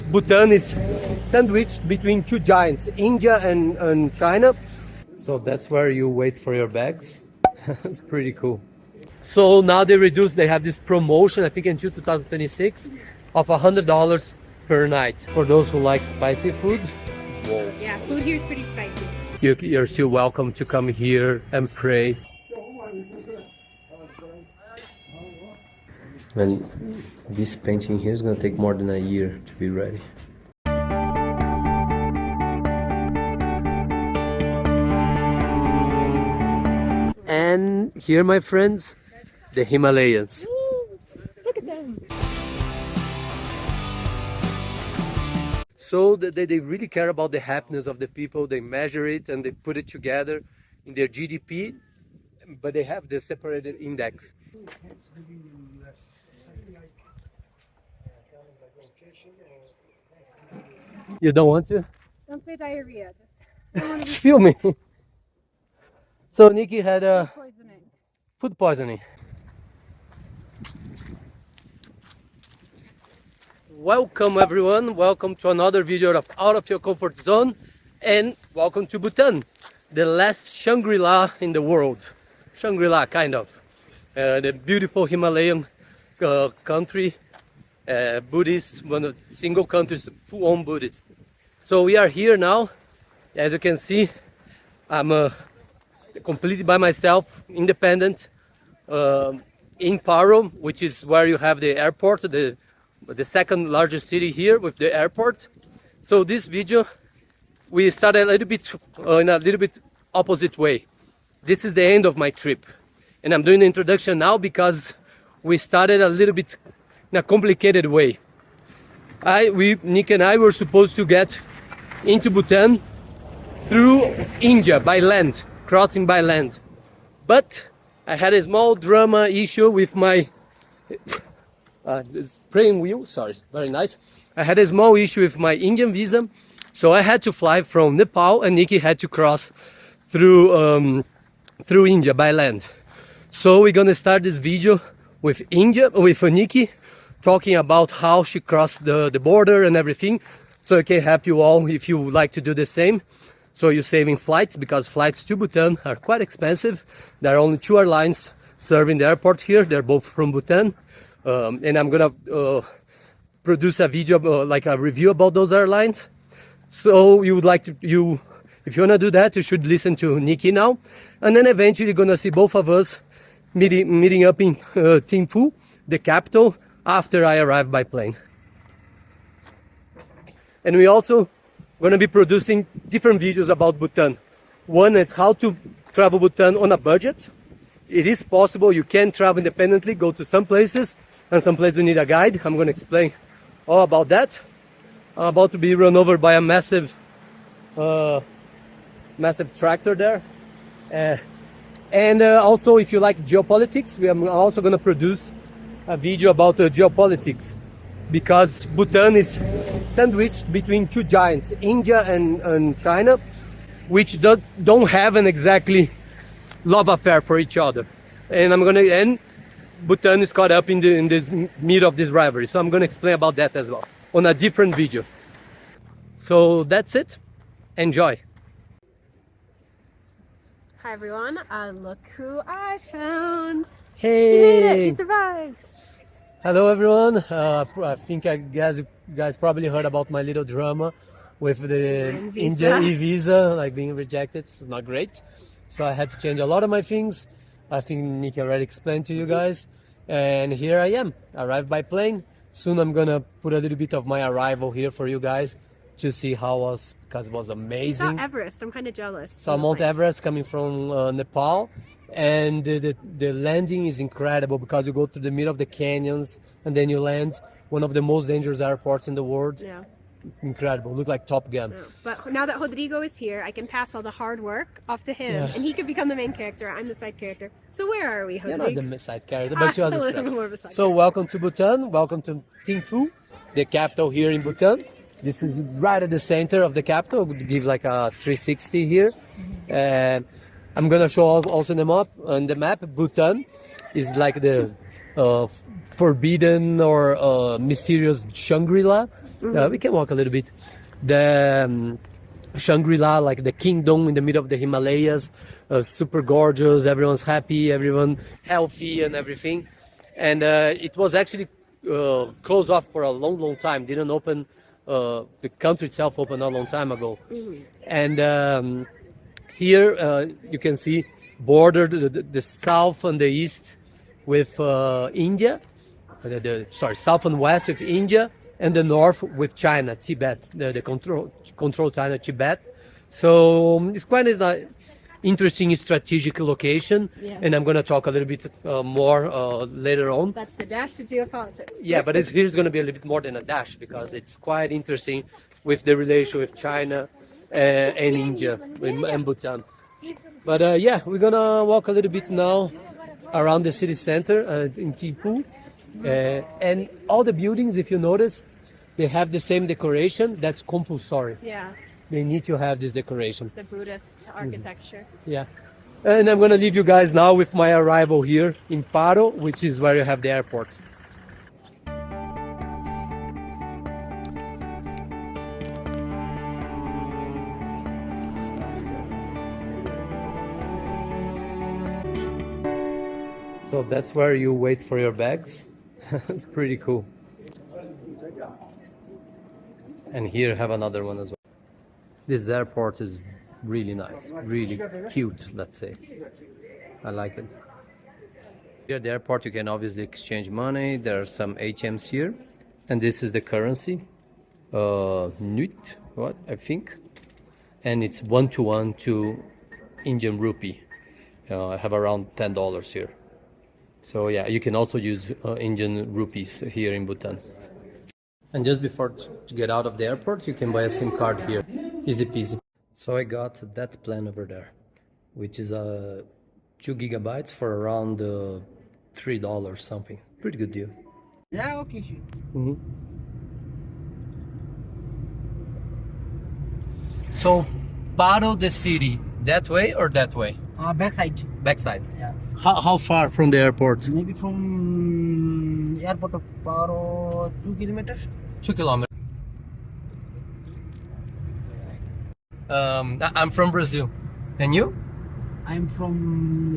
Bhutan is sandwiched between two giants, India and China. So that's where you wait for your bags. It's pretty cool. So now they have this promotion, I think until 2026, of $100 per night for those who like spicy food. Whoa. Yeah, food here is pretty spicy. You're still welcome to come here and pray. And this painting here is gonna take more than a year to be ready. And here, my friends, the Himalayas. Look at them. So they really care about the happiness of the people. They measure it and they put it together in their GDP, but they have the separated index. You don't want to? Don't say diarrhea. It's filming. So Nikki had Poisoning. food poisoning. Welcome everyone, welcome to another video of Out of Your Comfort Zone, and welcome to Bhutan, the last Shangri-la in the world. Shangri-La, kind of. The beautiful Himalayan country, Buddhist, one of the single countries full-on Buddhist. So we are here now. As you can see, I'm completely by myself, independent, in Paro, which is where you have the airport, the second largest city here with the airport. So this video we started a little bit in a little bit opposite way. This is the end of my trip, and I'm doing the introduction now because we started a little bit in a complicated way. Nick and I were supposed to get into Bhutan through India by land, crossing by land, but I had a small drama issue with my spraying wheel, sorry, very nice. I had a small issue with my Indian visa, so I had to fly from Nepal, and Nikki had to cross through India by land. So we're gonna start this video with Nikki, talking about how she crossed the border and everything, so it can help you all if you would like to do the same. So you're saving flights, because flights to Bhutan are quite expensive. There are only two airlines serving the airport here. They're both from Bhutan. And I'm gonna produce a video, like a review about those airlines. So if you wanna do that, you should listen to Nikki now, and then eventually you're gonna see both of us meeting up in Thimphu, the capital, after I arrive by plane. And we also gonna be producing different videos about Bhutan. One is how to travel Bhutan on a budget. It is possible, you can travel independently, go to some places, and some places you need a guide. I'm going to explain all about that. I'm about to be run over by a massive tractor there. And also, if you like geopolitics, I'm also going to produce a video about geopolitics, because Bhutan is sandwiched between two giants, India and China, which don't have an exactly love affair for each other. And Bhutan is caught up in this meat of this rivalry. So I'm gonna explain about that as well on a different video. So that's it. Enjoy. Hi everyone. Look who I found. Hey. He made it. He survived. Hello everyone. I think you guys probably heard about my little drama with the Indian e-visa, like being rejected. It's not great. So I had to change a lot of my things. I think Nikki already explained to you guys. And here I am, arrived by plane. Soon I'm gonna put a little bit of my arrival here for you guys to see how it was, because it was amazing. Mount Everest, I'm kind of jealous. So Mount Everest coming from Nepal. And the landing is incredible, because you go through the middle of the canyons and then you land one of the most dangerous airports in the world. Yeah. Incredible, look like Top Gun. Yeah. But now that Rodrigo is here, I can pass all the hard work off to him, and he could become the main character. I'm the side character. So where are we, Rodrigo? You're not the side character, but she was a little more of a side So welcome to Bhutan, welcome to Thimphu, the capital here in Bhutan. This is right at the center of the capital. We'll give like a 360 here. And I'm gonna show also on the map, Bhutan is like the forbidden or mysterious Shangri-La. We can walk a little bit. The Shangri-La, like the kingdom in the middle of the Himalayas, super gorgeous. Everyone's happy, everyone healthy, and everything. And it was actually closed off for a long, long time. Didn't open. The country itself opened a long time ago. And here you can see bordered the south and the east with India. Sorry, south and west with India, and the north with China, Tibet, the control China, Tibet. So it's quite an interesting strategic location, and I'm going to talk a little bit more later on. That's the dash to geopolitics. Yeah, but here's going to be a little bit more than a dash, because it's quite interesting with the relation with China and India and Bhutan. But yeah, we're going to walk a little bit now around the city center in Thimphu. And all the buildings, if you notice, they have the same decoration. That's compulsory. Yeah, They need to have this decoration. the Buddhist architecture. Yeah. And I'm going to leave you guys now with my arrival here in Paro, which is where you have the airport. So that's where you wait for your bags. It's pretty cool. And here have another one as well. This airport is really nice, really cute, let's say. I like it. Here at the airport you can obviously exchange money. There are some ATMs here. And this is the currency. Nut, what I think. And it's 1-to-1 to Indian rupee. I have around $10 here. So yeah, you can also use Indian rupees here in Bhutan. And just before to get out of the airport, you can buy a SIM card here. Easy peasy. So I got that plan over there, which is 2 gigabytes for around $3 something. Pretty good deal. Yeah, okay. So, Paro the city, that way or that way? Backside. Backside. Yeah. How far from the airport? Maybe from airport of Paro 2 kilometers. 2 kilometers. I'm from Brazil. And you? I'm from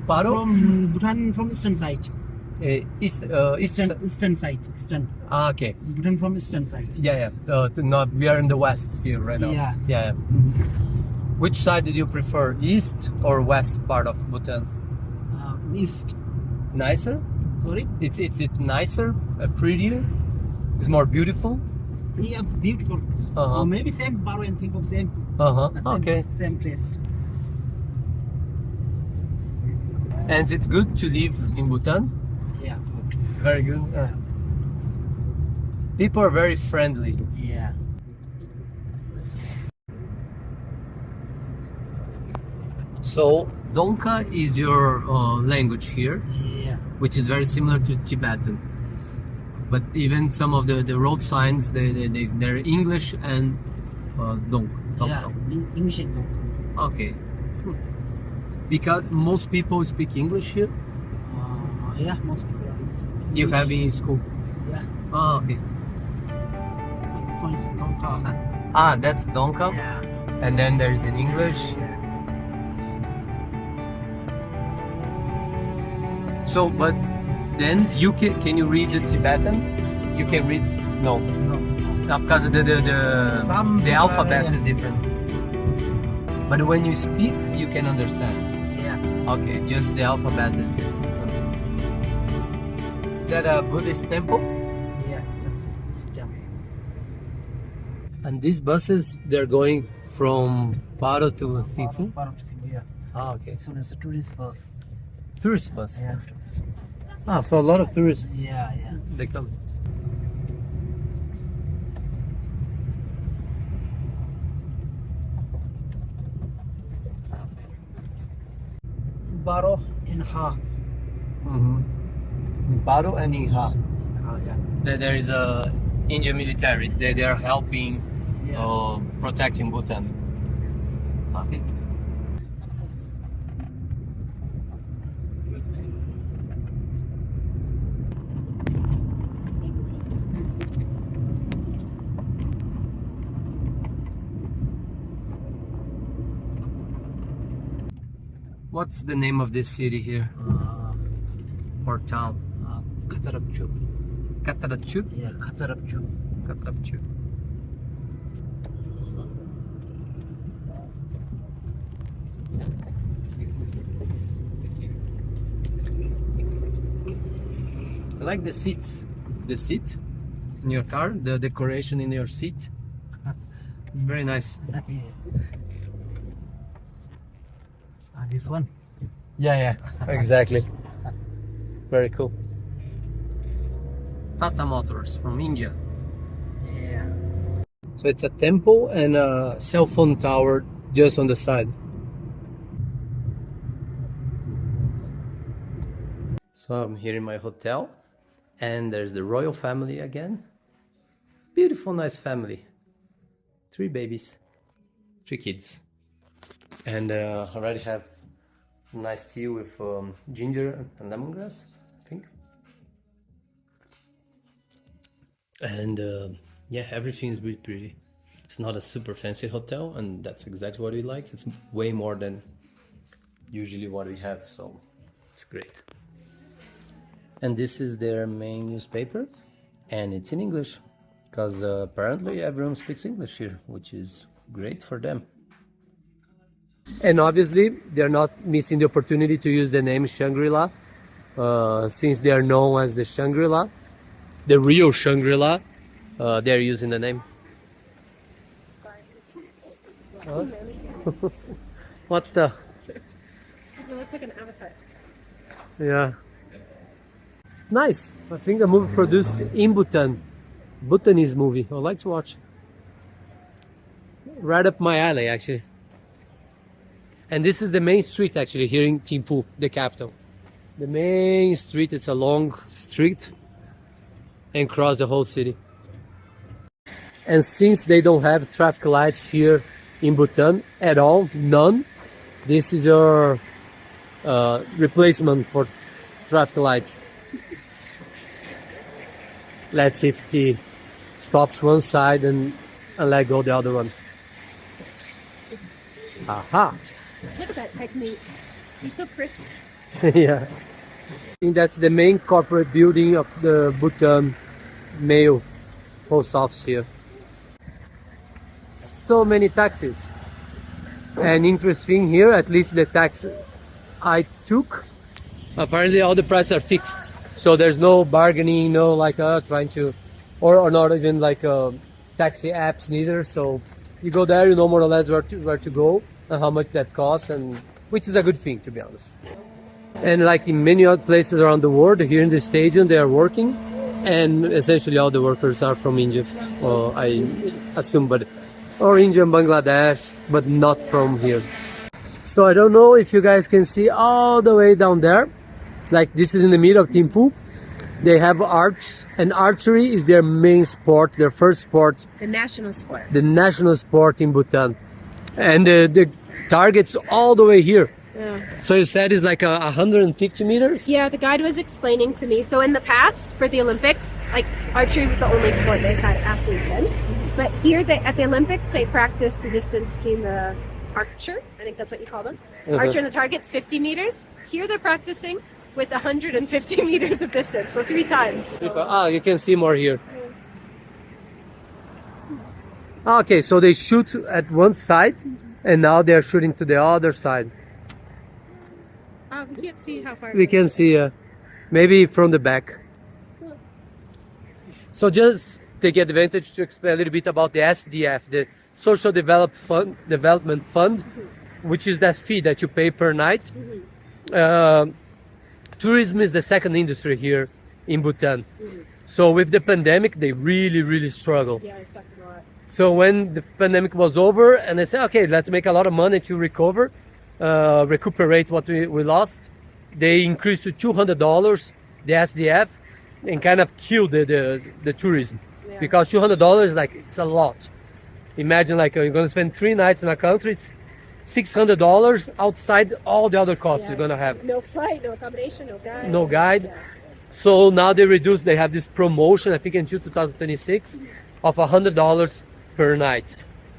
Paro? from Bhutan, from eastern side. Eastern. Eastern side. Eastern. Ah, okay. Bhutan from eastern side. Yeah. No, we are in the west here right now. Yeah. Which side do you prefer, east or west part of Bhutan? East. Nicer? Sorry? It's nicer, prettier, it's more beautiful. Yeah, beautiful. Maybe same Paro and think of same. Okay. Same place. And is it good to live in Bhutan? Yeah, good. Very good. People are very friendly. Yeah. So Donka is your language here, Yeah. which is very similar to Tibetan. But even some of the road signs, they're English and Donka. Yeah. English and Okay. Because most people speak English here. yeah, most people are speaking You English. have in school. Yeah. Oh, okay. This one is a Donka. Ah, that's Donka. Yeah. And then there's in English. Yeah. So, but then you can you read the Tibetan? You can read no, No. because Some the alphabet yeah. is different. But when you speak, you can understand. Yeah. Okay, just the alphabet is different. Is that a Buddhist temple? Yeah. It's temple. And these buses, they're going from Paro to Thimphu? Paro to Thimphu, yeah. Ah, okay. So it's a tourist bus. Tourist bus. Yeah. Ah, so a lot of tourists, Yeah. they come. Paro in Ha. Paro and Inha. Yeah. There is a Indian military. They are helping Yeah. protecting Bhutan. Okay. What's the name of this city here or town? Katarapchu. Katarachu? Yeah, Katarapchu. Katarachu. I like the seats. The seat in your car, the decoration in your seat. It's very nice. Yeah. This one. Yeah, exactly. Very cool. Tata Motors from India. Yeah. So it's a temple and a cell phone tower just on the side. So I'm here in my hotel and there's the royal family again. Beautiful, nice family. 3 babies, 3 kids. And already have nice tea with ginger and lemongrass, I think. And yeah, everything is really pretty. It's not a super fancy hotel, and that's exactly what we like. It's way more than usually what we have, so it's great. And this is their main newspaper, and it's in English, because apparently everyone speaks English here, which is great for them. And obviously, they're not missing the opportunity to use the name Shangri-La, since they are known as the Shangri-La, the real Shangri-La. They're using the name. Huh? What the? It looks like an avatar. Yeah. Nice. I think a movie produced in Bhutan. Bhutanese movie. I'd like to watch. Right up my alley, actually. And this is the main street, actually, here in Thimphu, the capital. The main street, it's a long street and cross the whole city. And since they don't have traffic lights here in Bhutan at all, none, this is your replacement for traffic lights. Let's see if he stops one side and let go the other one. Aha! Look at that technique. He's so crisp. Yeah. I think that's the main corporate building of the Bhutan mail post office here. So many taxis. And interesting here, at least the tax I took, apparently all the prices are fixed. So there's no bargaining, no like trying to, or not even like taxi apps neither. So you go there, you know more or less where to go and how much that costs, and which is a good thing, to be honest. And like in many other places around the world, here in the stadium they are working, and essentially all the workers are from India, or I assume, or India and Bangladesh, but not from here. So I don't know if you guys can see all the way down there. It's like this is in the middle of Thimphu. They have arcs, and archery is their main sport, their first sport. The national sport. The national sport in Bhutan. And the target's all the way here. Yeah. So you said it's like 150 meters? Yeah, the guide was explaining to me. So in the past, for the Olympics, like archery was the only sport they had athletes in. But here at the Olympics, they practice the distance between the archer, I think that's what you call them. Archer and the target's 50 meters. Here they're practicing with 150 meters of distance, so 3 times. Ah, you can see more here. Okay, so they shoot at one side, and now they're shooting to the other side. We can't see how far. We can see maybe from the back. So just take advantage to explain a little bit about the SDF, the Social Development Fund, which is that fee that you pay per night. Tourism is the second industry here in Bhutan. So with the pandemic, they really struggled. Yeah, I sucked a lot. So when the pandemic was over and they said, okay, let's make a lot of money to recuperate what we lost, they increased to $200, the SDF, and kind of killed the tourism. Yeah. Because $200, like, it's a lot. Imagine like you're gonna spend 3 nights in a country, it's $600 outside all the other costs you're gonna have. No flight, no accommodation, no guide. No guide. Yeah. So now they have this promotion, I think until 2026, of $100 per night.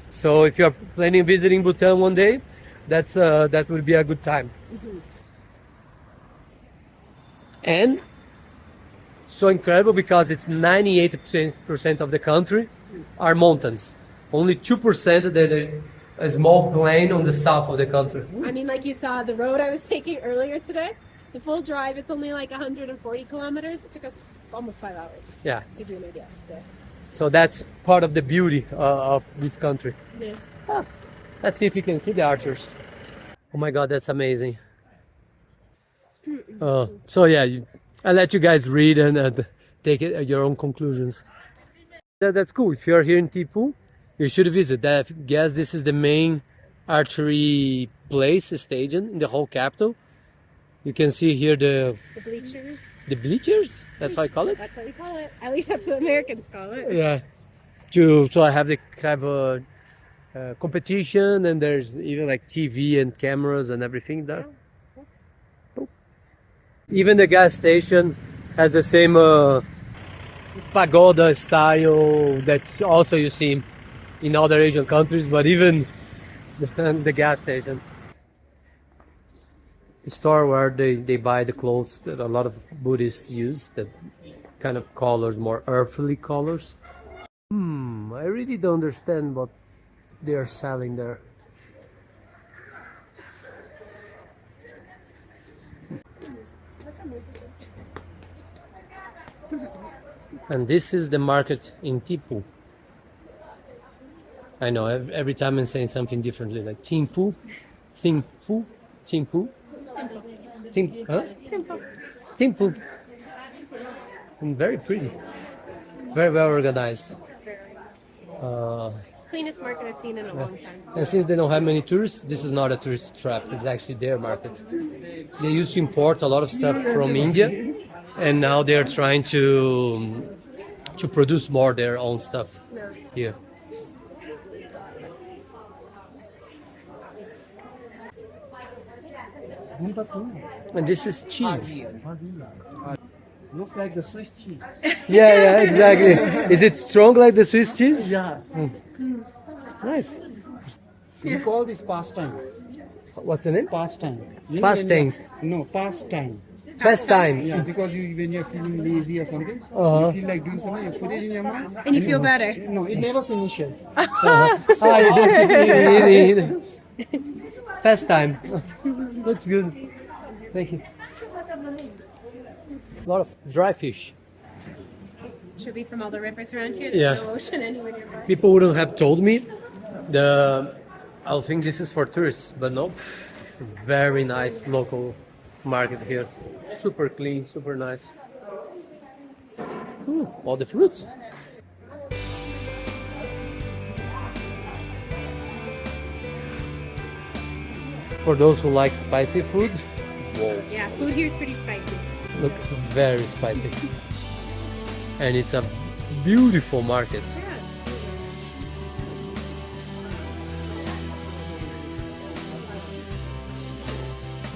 So if you're planning visiting Bhutan one day, that would be a good time. And so incredible because it's 98% of the country are mountains. Only 2% there's a small plain on the south of the country. I mean, like you saw the road I was taking earlier today, the full drive, it's only like 140 kilometers. It took us almost 5 hours. Yeah. To give you an idea. So that's part of the beauty of this country. Yeah. Ah, let's see if you can see the archers. Oh my God, that's amazing. So yeah, I'll let you guys read and take it, your own conclusions. That's cool. If you're here in Thimphu, you should visit that. I guess this is the main archery place, stadium in the whole capital. You can see here the bleachers. The bleachers? That's how I call it? That's what we call it. At least that's what Americans call it. Yeah. So I have a competition, and there's even like TV and cameras and everything there. Oh. Even the gas station has the same pagoda style that also you see in other Asian countries, but even the gas station. The store where they buy the clothes that a lot of Buddhists use, that kind of colors, more earthly colors. I really don't understand what they are selling there. And this is the market in Thimphu. I know every time I'm saying something differently, like Thimphu, Thimphu, Thimphu, Thimphu. And very pretty, very well organized. Cleanest market I've seen in a long time. And since they don't have many tourists, this is not a tourist trap. It's actually their market. They used to import a lot of stuff from India, and now they're trying to produce more their own stuff here. And this is cheese. Looks like the Swiss cheese. Yeah, exactly. Is it strong like the Swiss cheese? Yeah. Nice. We call this pastime. What's the name? Pastime. Pastimes. No, pastime. Pastime. Yeah, because when you're feeling lazy or something, you feel like doing something, you put it in your mind. And you feel better. No, it never finishes. You just eat. Pastime. Looks good. Thank you. A lot of dry fish. Should be from all the rivers around here. Yeah. There's no ocean anywhere nearby. People wouldn't have told me. I think this is for tourists, but no. It's a very nice local market here. Super clean, super nice. All the fruits. For those who like spicy food, whoa. Yeah, food here is pretty spicy. Looks very spicy. And it's a beautiful market.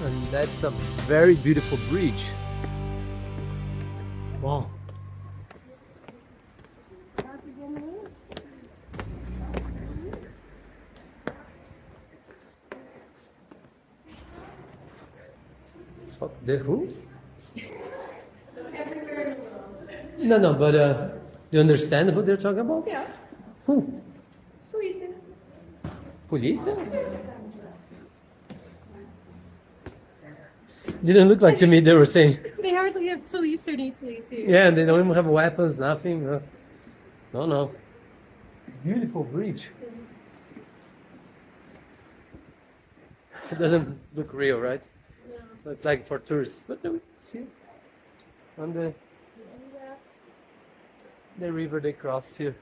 And that's a very beautiful bridge. Wow. The who? No, but do you understand who they're talking about? Yeah. Who? Police. Police? Didn't look like to me they were saying. They hardly have police or need police here. Yeah, and they don't even have weapons, nothing. No. Beautiful bridge. It doesn't look real, right? No. It's like for tourists. But we see on the river they cross here.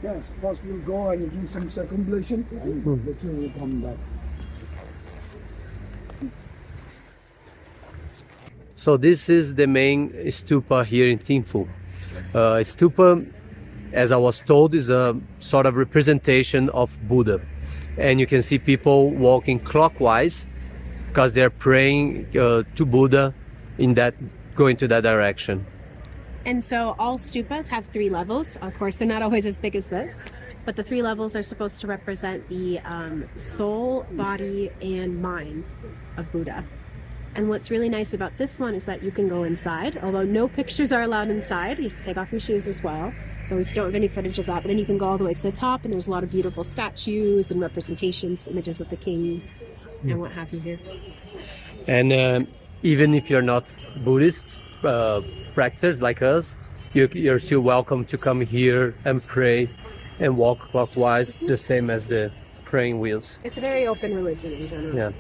Yes, first we'll go and do some circumambulation, and then we'll come back. So this is the main stupa here in Thimphu. Stupa, as I was told, is a sort of representation of Buddha. And you can see people walking clockwise because they're praying to Buddha in that, going to that direction. And so all stupas have 3 levels. Of course, they're not always as big as this, but the 3 levels are supposed to represent the soul, body, and mind of Buddha. And what's really nice about this one is that you can go inside, although no pictures are allowed inside. You can take off your shoes as well. So we don't have any footage of that, but then you can go all the way to the top, and there's a lot of beautiful statues and representations, images of the king and what have you here. And even if you're not Buddhist practitioners like us, you're still welcome to come here and pray and walk clockwise, the same as the praying wheels. It's a very open religion in general. Yeah.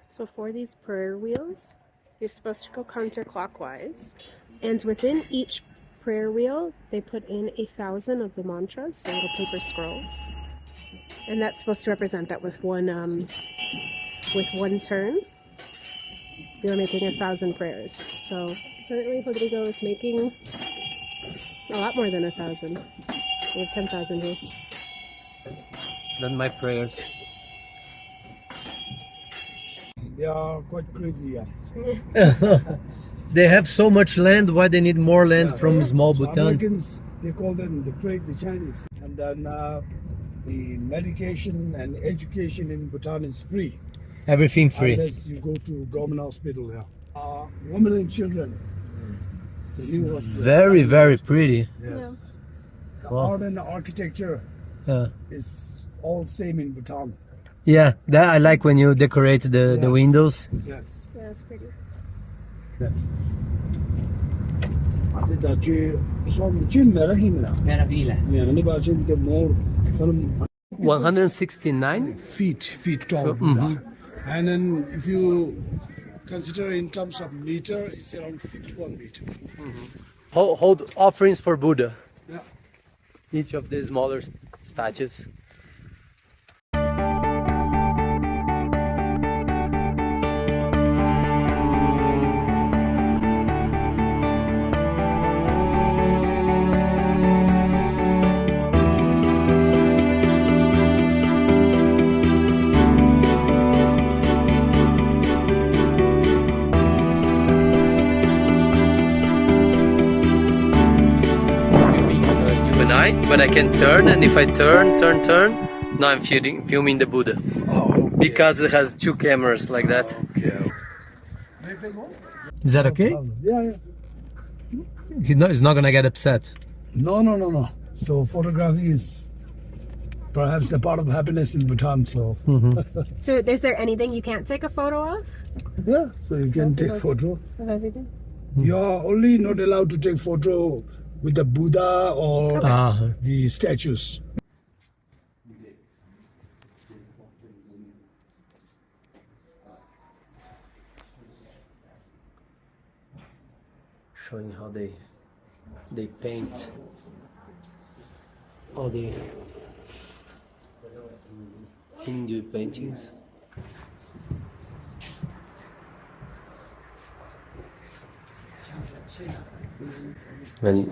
So for these prayer wheels, you're supposed to go counterclockwise, and within each prayer wheel, they put in 1,000 of the mantras, so little paper scrolls, and that's supposed to represent that with one turn, you're making 1,000 prayers. So currently, Rodrigo is making a lot more than 1,000. We have 10,000 here. Then my prayers. They are quite crazy, yeah. They have so much land. Why they need more land from small So Bhutan? Americans, they call them the crazy Chinese. And then the medication and education in Bhutan is free. Everything free. Unless you go to government hospital, yeah. Women and children. It's a new hospital. Very, very pretty. Yes. The Wow. art and the architecture is all same in Bhutan. Yeah, that I like when you decorate the Yes. windows. Yes. Yeah, it's pretty. Yes. I did that too. From Jim Meravilla. Yeah, and about Jim, the more from 169. feet tall. Mhm. And then if you consider in terms of meter, it's around 51 meter. Hold offerings for Buddha. Yeah. Each of the smaller statues. But I can turn, and if I turn, now I'm filming the Buddha. Oh, Because it has 2 cameras like that. okay. Is that okay? Yeah. He's not gonna get upset. No. So photography is perhaps a part of happiness in Bhutan. So So is there anything you can't take a photo of? yeah, so you can take photo. Of everything? You are only not allowed to take photo with the Buddha or the statues. Showing how they paint all the Hindu paintings. And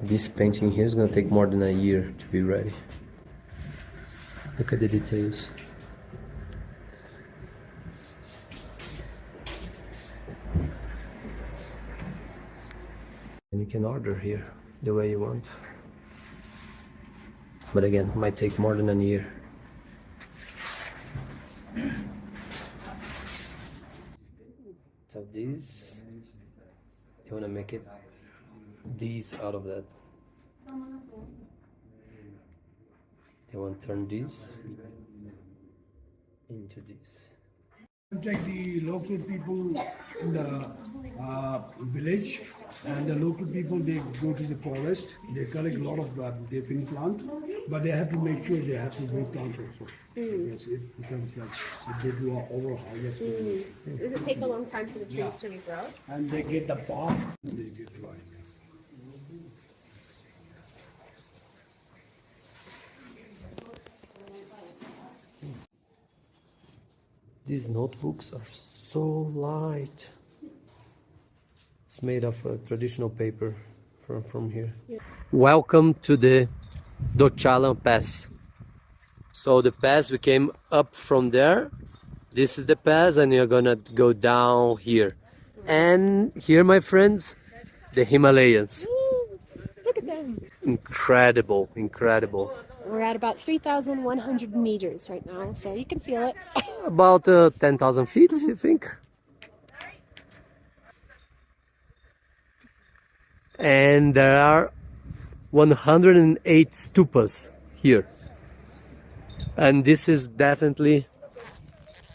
this painting here is gonna take more than a year to be ready. Look at the details. And you can order here the way you want. But again, it might take more than a year. So this, you wanna make it these out of that. I want to turn this into this. Take the local people in the village, and the local people, they go to the forest, they collect a lot of different plant, but they have to make sure they have to replant also. Yes, it becomes like they do an overharvest. Does it take a long time for the trees to regrow? And they get the bark, they get dry. These notebooks are so light. It's made of traditional paper from here. Welcome to the Dochala Pass. So the pass, we came up from there. This is the pass, and you're gonna go down here. And here, my friends, the Himalayas. Look at them. Incredible, incredible. We're at about 3,100 meters right now, so you can feel it. About 10,000 feet, you think? And there are 108 stupas here. And this is definitely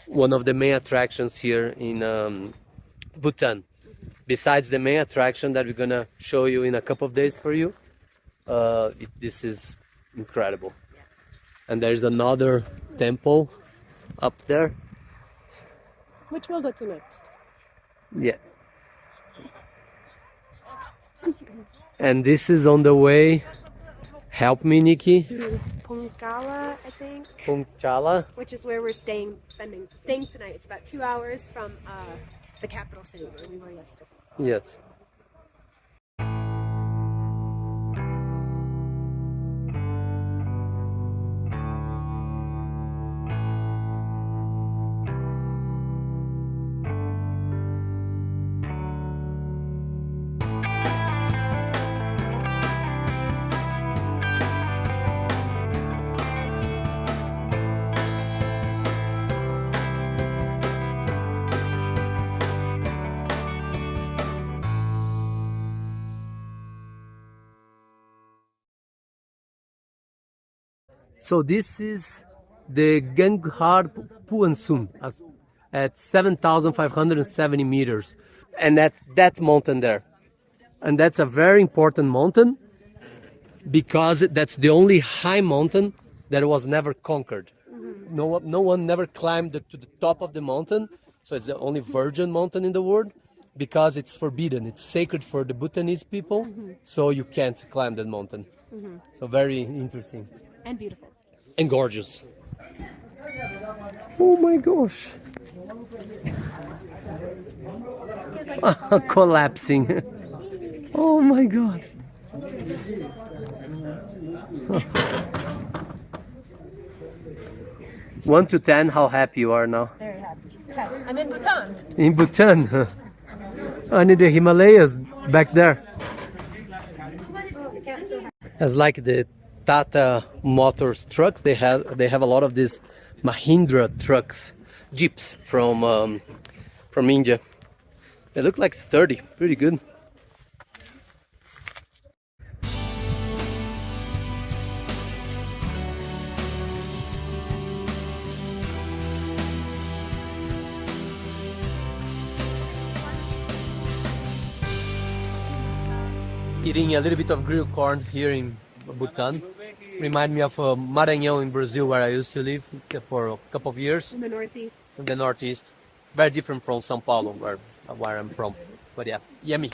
one of the main attractions here in Bhutan. Besides the main attraction that we're gonna show you in a couple of days for you, this is incredible. And there's another temple up there. Which we'll go to next. Yeah. And this is on the way. Help me, Nikki. To Pongkala, I think. Pongchala. Which is where we're staying tonight. It's about 2 hours from the capital city where we were yesterday. Yes. So this is the Ganghar Puansum at 7,570 meters, and that mountain there. And that's a very important mountain because that's the only high mountain that was never conquered. No one never climbed to the top of the mountain, so it's the only virgin mountain in the world because it's forbidden. It's sacred for the Bhutanese people, so you can't climb that mountain. So very interesting. And beautiful. And gorgeous. Oh my gosh. Collapsing. Oh my god. 1 to 10, how happy you are now? Very happy. I'm in Bhutan. In Bhutan. And in the Himalayas back there. As like the Tata Motors trucks, they have a lot of these Mahindra trucks, jeeps from India. They look like sturdy, pretty good. Eating a little bit of grilled corn here in Bhutan. Remind me of Maranhão in Brazil, where I used to live for a couple of years. In the northeast. In the northeast. Very different from São Paulo, where I'm from. But yeah, yummy.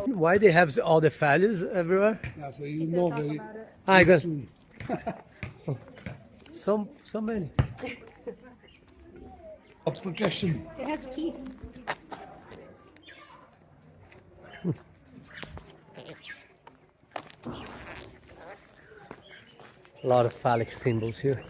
Why they have all the values everywhere? Yeah, so you know very I got soon. so many. Of protection. It has teeth. A lot of phallic symbols here.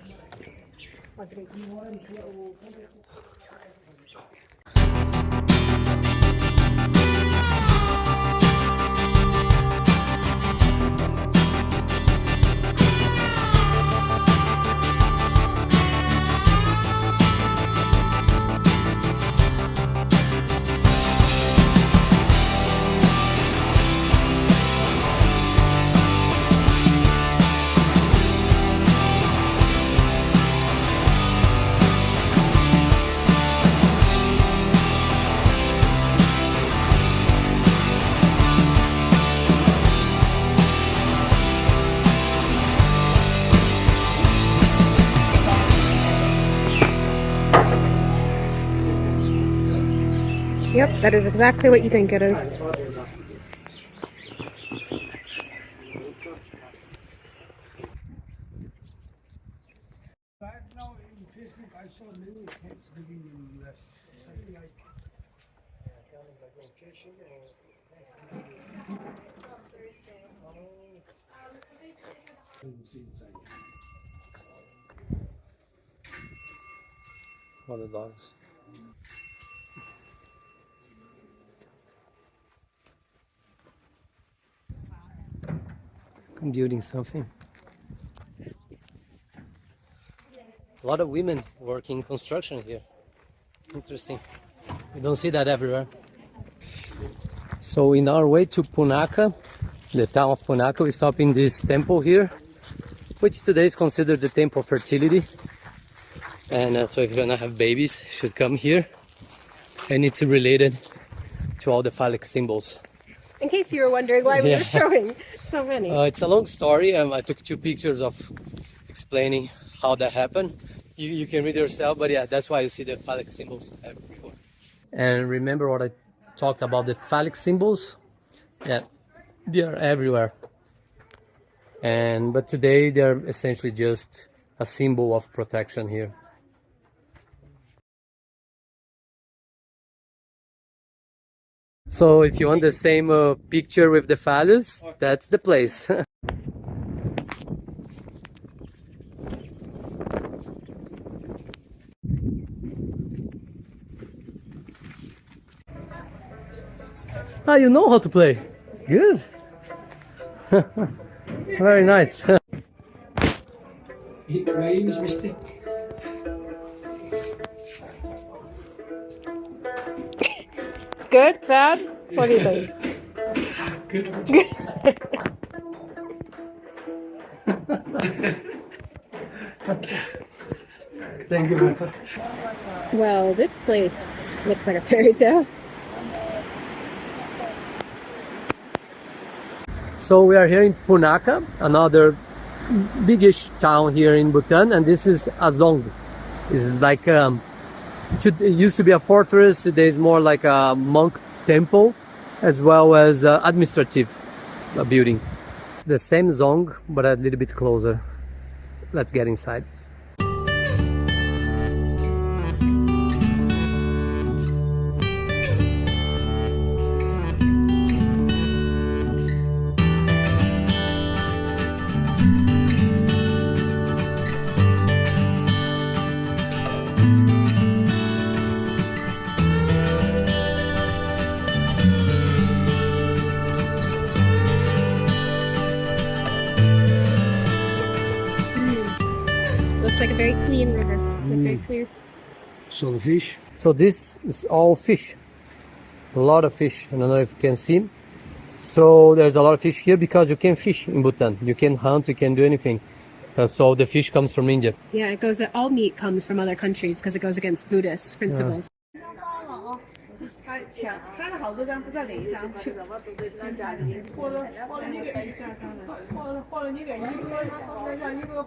That is exactly what you think it is. Right now in Facebook, I saw many kids living in the US. Something like vacation All the dogs. I'm building something. A lot of women working construction here. Interesting. You don't see that everywhere. So in our way to Punakha, the town of Punakha, we stop in this temple here, which today is considered the temple of fertility. And so if you're gonna have babies, you should come here. And it's related to all the phallic symbols. In case you were wondering why we were showing so many. It's a long story. I took 2 pictures of explaining how that happened. You can read yourself, but yeah, that's why you see the phallic symbols everywhere. And remember what I talked about, the phallic symbols? Yeah, they are everywhere. But today they're essentially just a symbol of protection here. So if you want the same picture with the phallus, that's the place. Ah, you know how to play. Good. Very nice. neymiş işte? Good, bad? What do you think? Good. Thank you. Well, this place looks like a fairy tale. So we are here in Punakha, another biggish town here in Bhutan, and this is Azong. It's like it used to be a fortress. Today is more like a monk temple, as well as administrative building. The same Zong, but a little bit closer. Let's get inside. Looks like a very clean river. Very clear. So the fish. So this is all fish. A lot of fish. I don't know if you can see. So there's a lot of fish here because you can fish in Bhutan. You can hunt, you can do anything. So the fish comes from India. Yeah, it goes. All meat comes from other countries because it goes against Buddhist principles. 他抢拍了好多张，不知道哪一张去了。或者你给一个，让一个。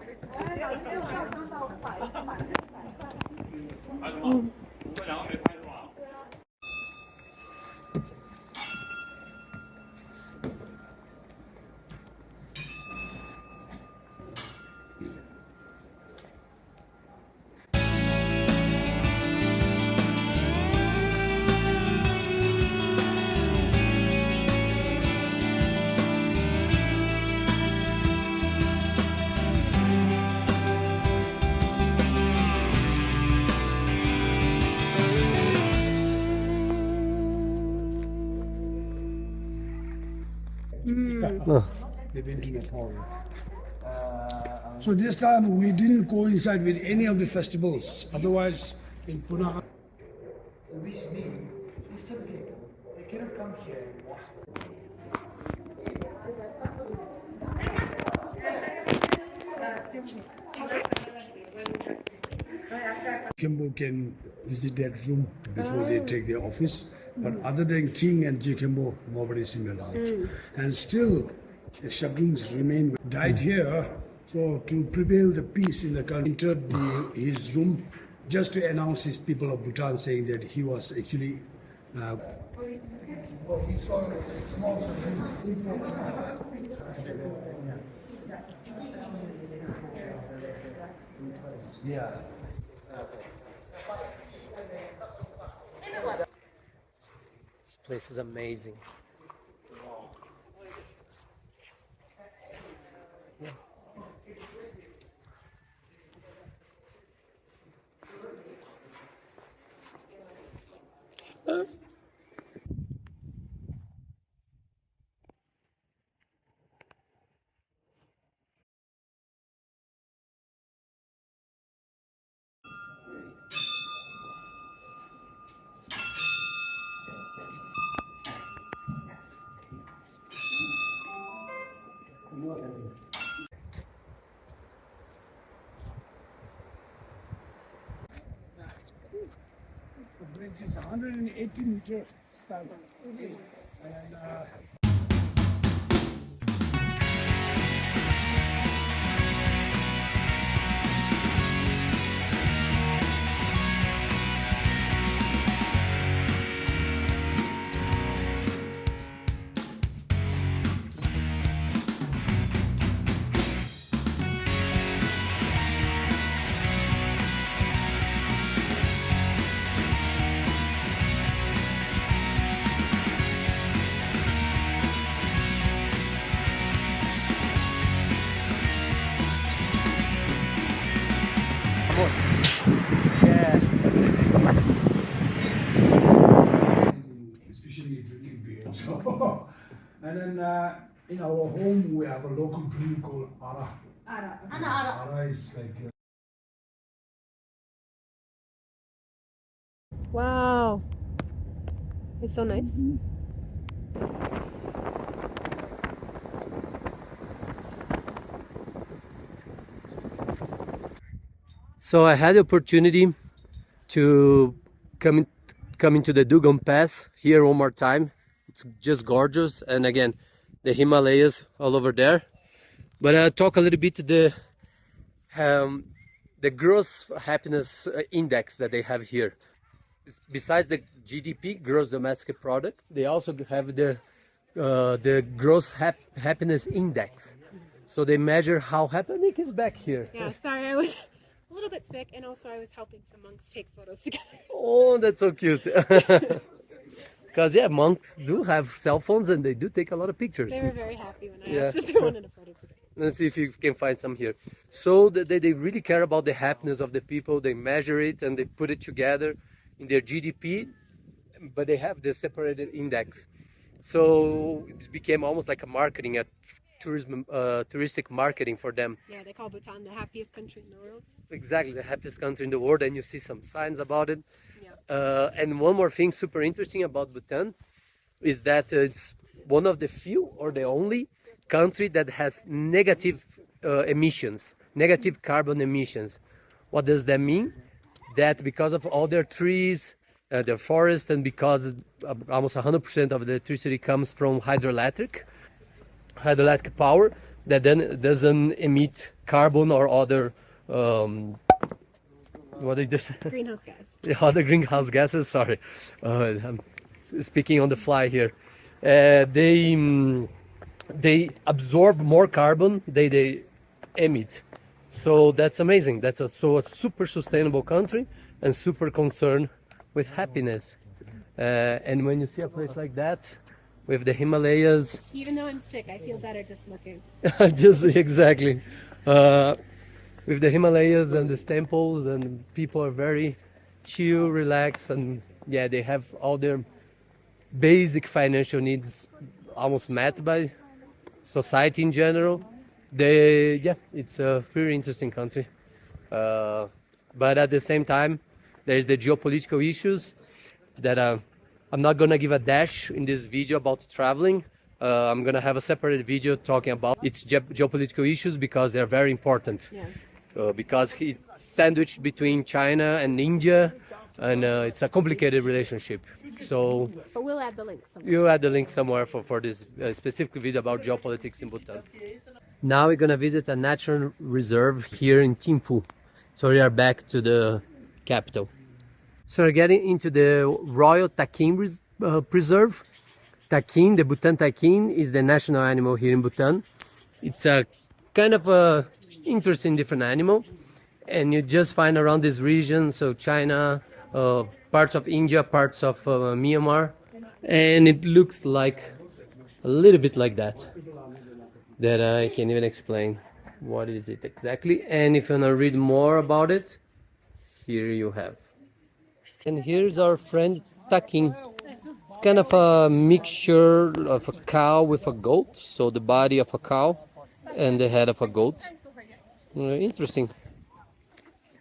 They've been to Nepal. So this time we didn't coincide with any of the festivals. Otherwise, in Punakha. Which means Eastern people, they cannot come here and walk. Kembo can visit that room before they take their office. But other than King and Jikembo, nobody is allowed. And still, the Shabdungs remain died here. So to prevail the peace in the country, entered his room just to announce his people of Bhutan, saying that he was actually Yeah. This place is amazing. The bridge is 180 meters span. And especially drinking beer. So, and then in our home we have a local brew called Ara. Ara is like Wow. It's so nice. So I had the opportunity to come into the Dugon Pass here one more time. It's just gorgeous, and again, the Himalayas all over there. But I'll talk a little bit the gross happiness index that they have here. Besides the GDP, gross domestic product, they also have the gross happiness index. So they measure how happy Nick is back here. Yeah, sorry, I was a little bit sick, and also I was helping some monks take photos together. Oh, that's so cute. Because yeah, monks do have cell phones and they do take a lot of pictures. They were very happy when I Yeah. asked if they wanted a photo together. Let's see if you can find some here. So they really care about the happiness of the people. They measure it and they put it together in their GDP, but they have the separated index. So it became almost like a marketing, a touristic marketing for them. Yeah, they call Bhutan the happiest country in the world. Exactly, the happiest country in the world, and you see some signs about it. Yeah. And one more thing super interesting about Bhutan is that it's one of the few or the only country that has negative emissions, negative carbon emissions. What does that mean? That because of all their trees, their forest, and because almost 100% of the electricity comes from hydroelectric power, that then doesn't emit carbon or other what did you say? Greenhouse gas. The other greenhouse gases. Sorry, I'm speaking on the fly here. They absorb more carbon than they emit. So that's amazing. That's a super sustainable country and super concerned with happiness. And when you see a place like that, with the Himalayas, Even though I'm sick, I feel better just looking. just exactly, with the Himalayas and the temples, and people are very chill, relaxed, and yeah, they have all their basic financial needs almost met by society in general. It's a very interesting country, but at the same time, there's the geopolitical issues that I'm not gonna give a dash in this video about traveling. I'm gonna have a separate video talking about its geopolitical issues because they're very important. Yeah. Because it's sandwiched between China and India, and it's a complicated relationship. So But we'll add the link somewhere. you add the link somewhere for this specific video about geopolitics in Bhutan. Now we're gonna visit a natural reserve here in Thimphu. So we are back to the capital. So we're getting into the Royal preserve. Takin, the Bhutan takin, is the national animal here in Bhutan. It's a kind of a interesting different animal, and you just find around this region, so China, parts of India, parts of Myanmar, and it looks like a little bit like that I can't even explain what is it exactly. And if you want to read more about it, here you have. And here's our friend Takin. It's kind of a mixture of a cow with a goat, so the body of a cow and the head of a goat. Interesting.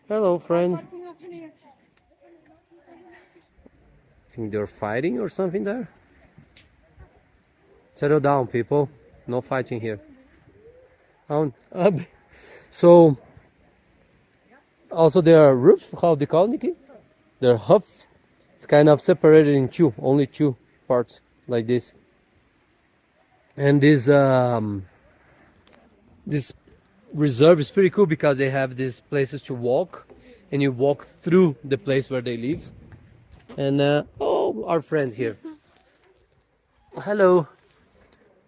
Hello, friend. Think they're fighting or something there? Settle down, people. No fighting here. So, also their roof, how they call it? Their hoof. It's kind of separated in two, only two parts, like this. And this reserve is pretty cool because they have these places to walk, and you walk through the place where they live. And oh, our friend here. Hello.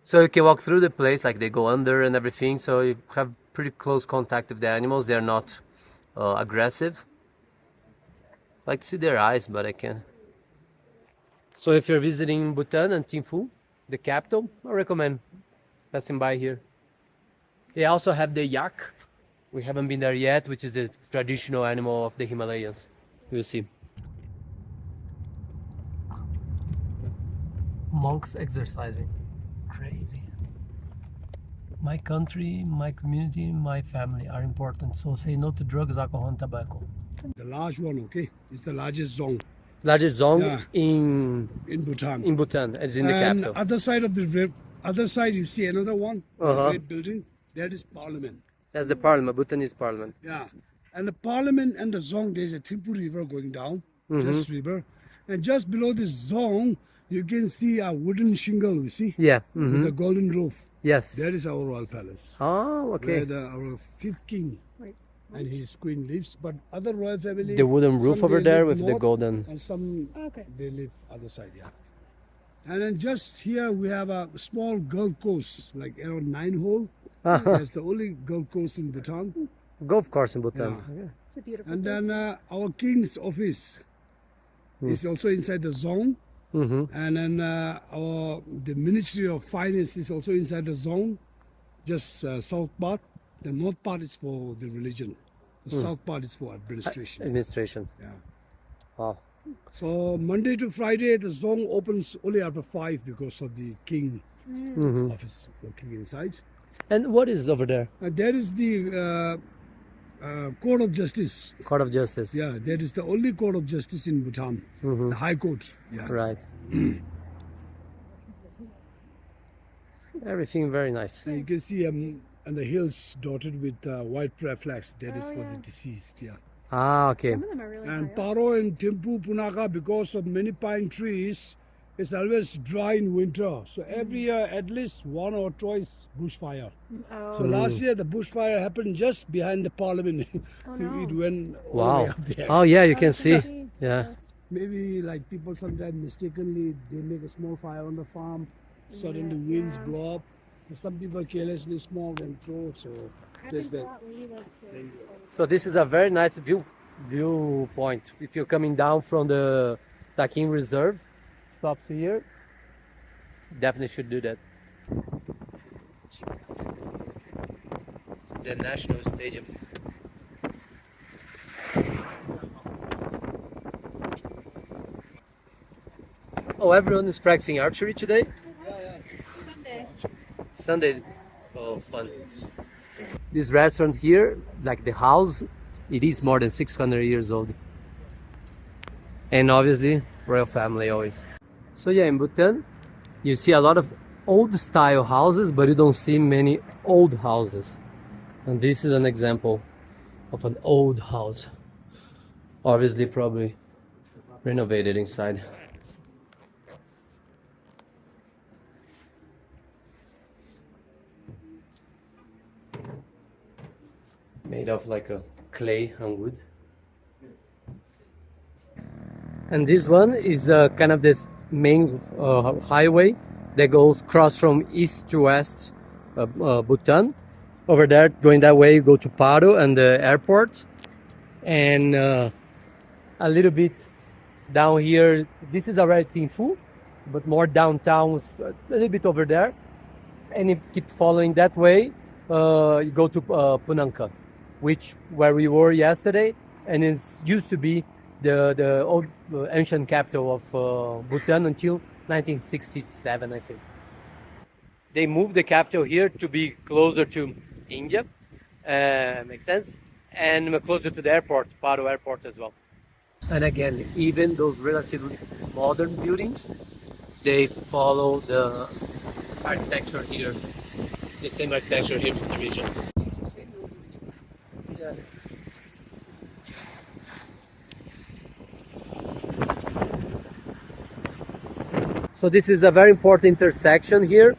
So you can walk through the place, like they go under and everything, so you have pretty close contact with the animals. They're not aggressive. I like to see their eyes, but I can't. So if you're visiting Bhutan and Thimphu, the capital, I recommend passing by here. They also have the yak. We haven't been there yet, which is the traditional animal of the Himalayas. You'll see. Monks exercising. Crazy. My country, my community, my family are important. So say no to drugs, alcohol, and tobacco. The large one, okay, is the largest zone Largest zone Yeah. in in Bhutan. Bhutan. It's in the And capital. other side of the other side, you see another one, Uh-huh. the red building. That is Parliament. That's the parliament, Bhutanese parliament. Yeah, and the Parliament and the zone, there's a Thimphu River going down, just river, and just below this zone, you can see a wooden shingle. You see, Yeah. with a golden roof. Yes. That is our royal palace. Oh, okay. Where our fifth king and his queen lives. But other royal family, The wooden roof some over they there live with the north, golden. and some Okay. they live other side. Yeah. And then just here we have a small golf course, like around 9 hole. That's the only golf course in Bhutan. Golf course in Bhutan. Yeah. Yeah. It's a beautiful And place. then our king's office is also inside the zone. And then the Ministry of Finance is also inside the zone, just south part. The north part is for the religion. The south part is for administration. Administration. Yeah. Wow. So Monday to Friday, the zone opens only after 5 because of the king office working inside. And what is over there? There is the Court of Justice. Court of Justice. Yeah, that is the only court of justice in Bhutan. The High Court. Yeah. Right. Everything very nice. And you can see and the hills dotted with white flags. That is for the deceased. Yeah. Ah, okay. Some of them are really And high up. Paro and Thimphu, Punakha, because of many pine trees, it's always dry in winter. So every year, at least one or twice bushfire. So last year, the bushfire happened just behind the parliament. So it went all the way Wow. up there. Oh, yeah, you can see. Yeah. Maybe like people sometimes mistakenly they make a small fire on the farm, suddenly winds blow up. Some people carelessly smoke and throw. So just that. So this is a very nice viewpoint. If you're coming down from the Takin Reserve, stops here. Definitely should do that. The National Stadium. Oh, everyone is practicing archery today? Sunday. Oh, fun. This restaurant here, like the house, it is more than 600 years old. And obviously, royal family always. So yeah, in Bhutan, you see a lot of old style houses, but you don't see many old houses. And this is an example of an old house. Obviously, probably renovated inside. Made of like a clay and wood. And this one is kind of this main highway that goes cross from east to west Bhutan. Over there, going that way, you go to Paro and the airport. And a little bit down here, this is already Thimphu, but more downtown, a little bit over there. And you keep following that way, you go to Punakha, which where we were yesterday, and it used to be the old ancient capital of Bhutan until 1967, I think. They moved the capital here to be closer to India, makes sense, and closer to the airport, Paro Airport as well. And again, even those relatively modern buildings, they follow the architecture here, the same architecture here from the region. So this is a very important intersection here,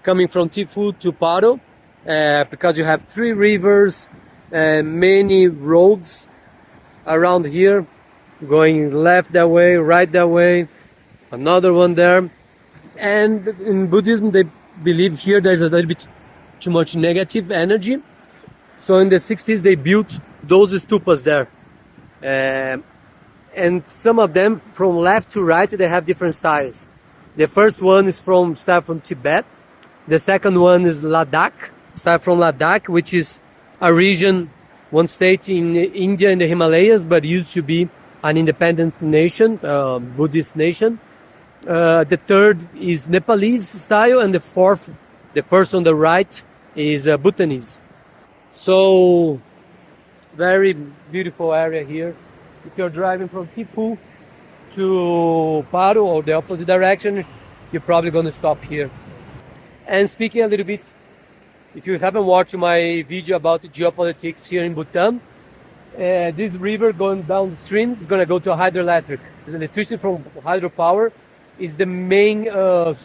coming from Thimphu to Paro, because you have 3 rivers, many roads around here, going left that way, right that way, another one there. And in Buddhism, they believe here there's a little bit too much negative energy. So in the 60s, they built those stupas there. And some of them, from left to right, they have different styles. The first one is from Tibet. The second one is Ladakh, style from Ladakh, which is a region, one state in India in the Himalayas, but used to be an independent nation, Buddhist nation. The third is Nepalese style, and the first on the right is Bhutanese. So, very beautiful area here. If you're driving from Thimphu to Paro or the opposite direction, you're probably going to stop here. And speaking a little bit, if you haven't watched my video about geopolitics here in Bhutan, this river going down the stream is going to go to a hydroelectric. The electricity from hydropower is the main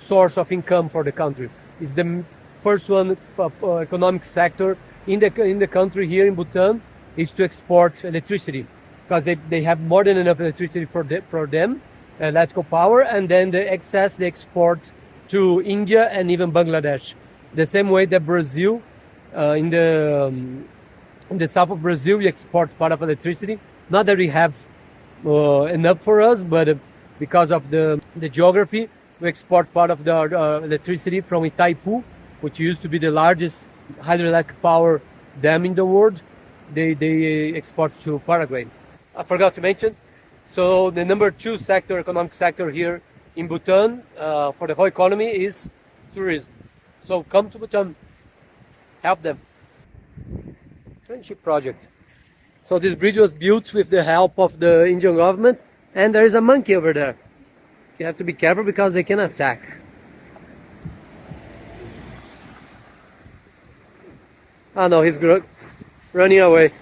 source of income for the country. It's the first one economic sector in the country here in Bhutan is to export electricity, because they have more than enough electricity for them, electrical power, and then the excess they export to India and even Bangladesh. The same way that Brazil, in the south of Brazil, we export part of electricity. Not that we have enough for us, but because of the geography, we export part of the electricity from Itaipu, which used to be the largest hydroelectric power dam in the world. They export to Paraguay. I forgot to mention, so the number 2 sector, economic sector here in Bhutan for the whole economy is tourism. So come to Bhutan, help them. Friendship project. So this bridge was built with the help of the Indian government, and there is a monkey over there. You have to be careful because they can attack. Oh no, he's running away.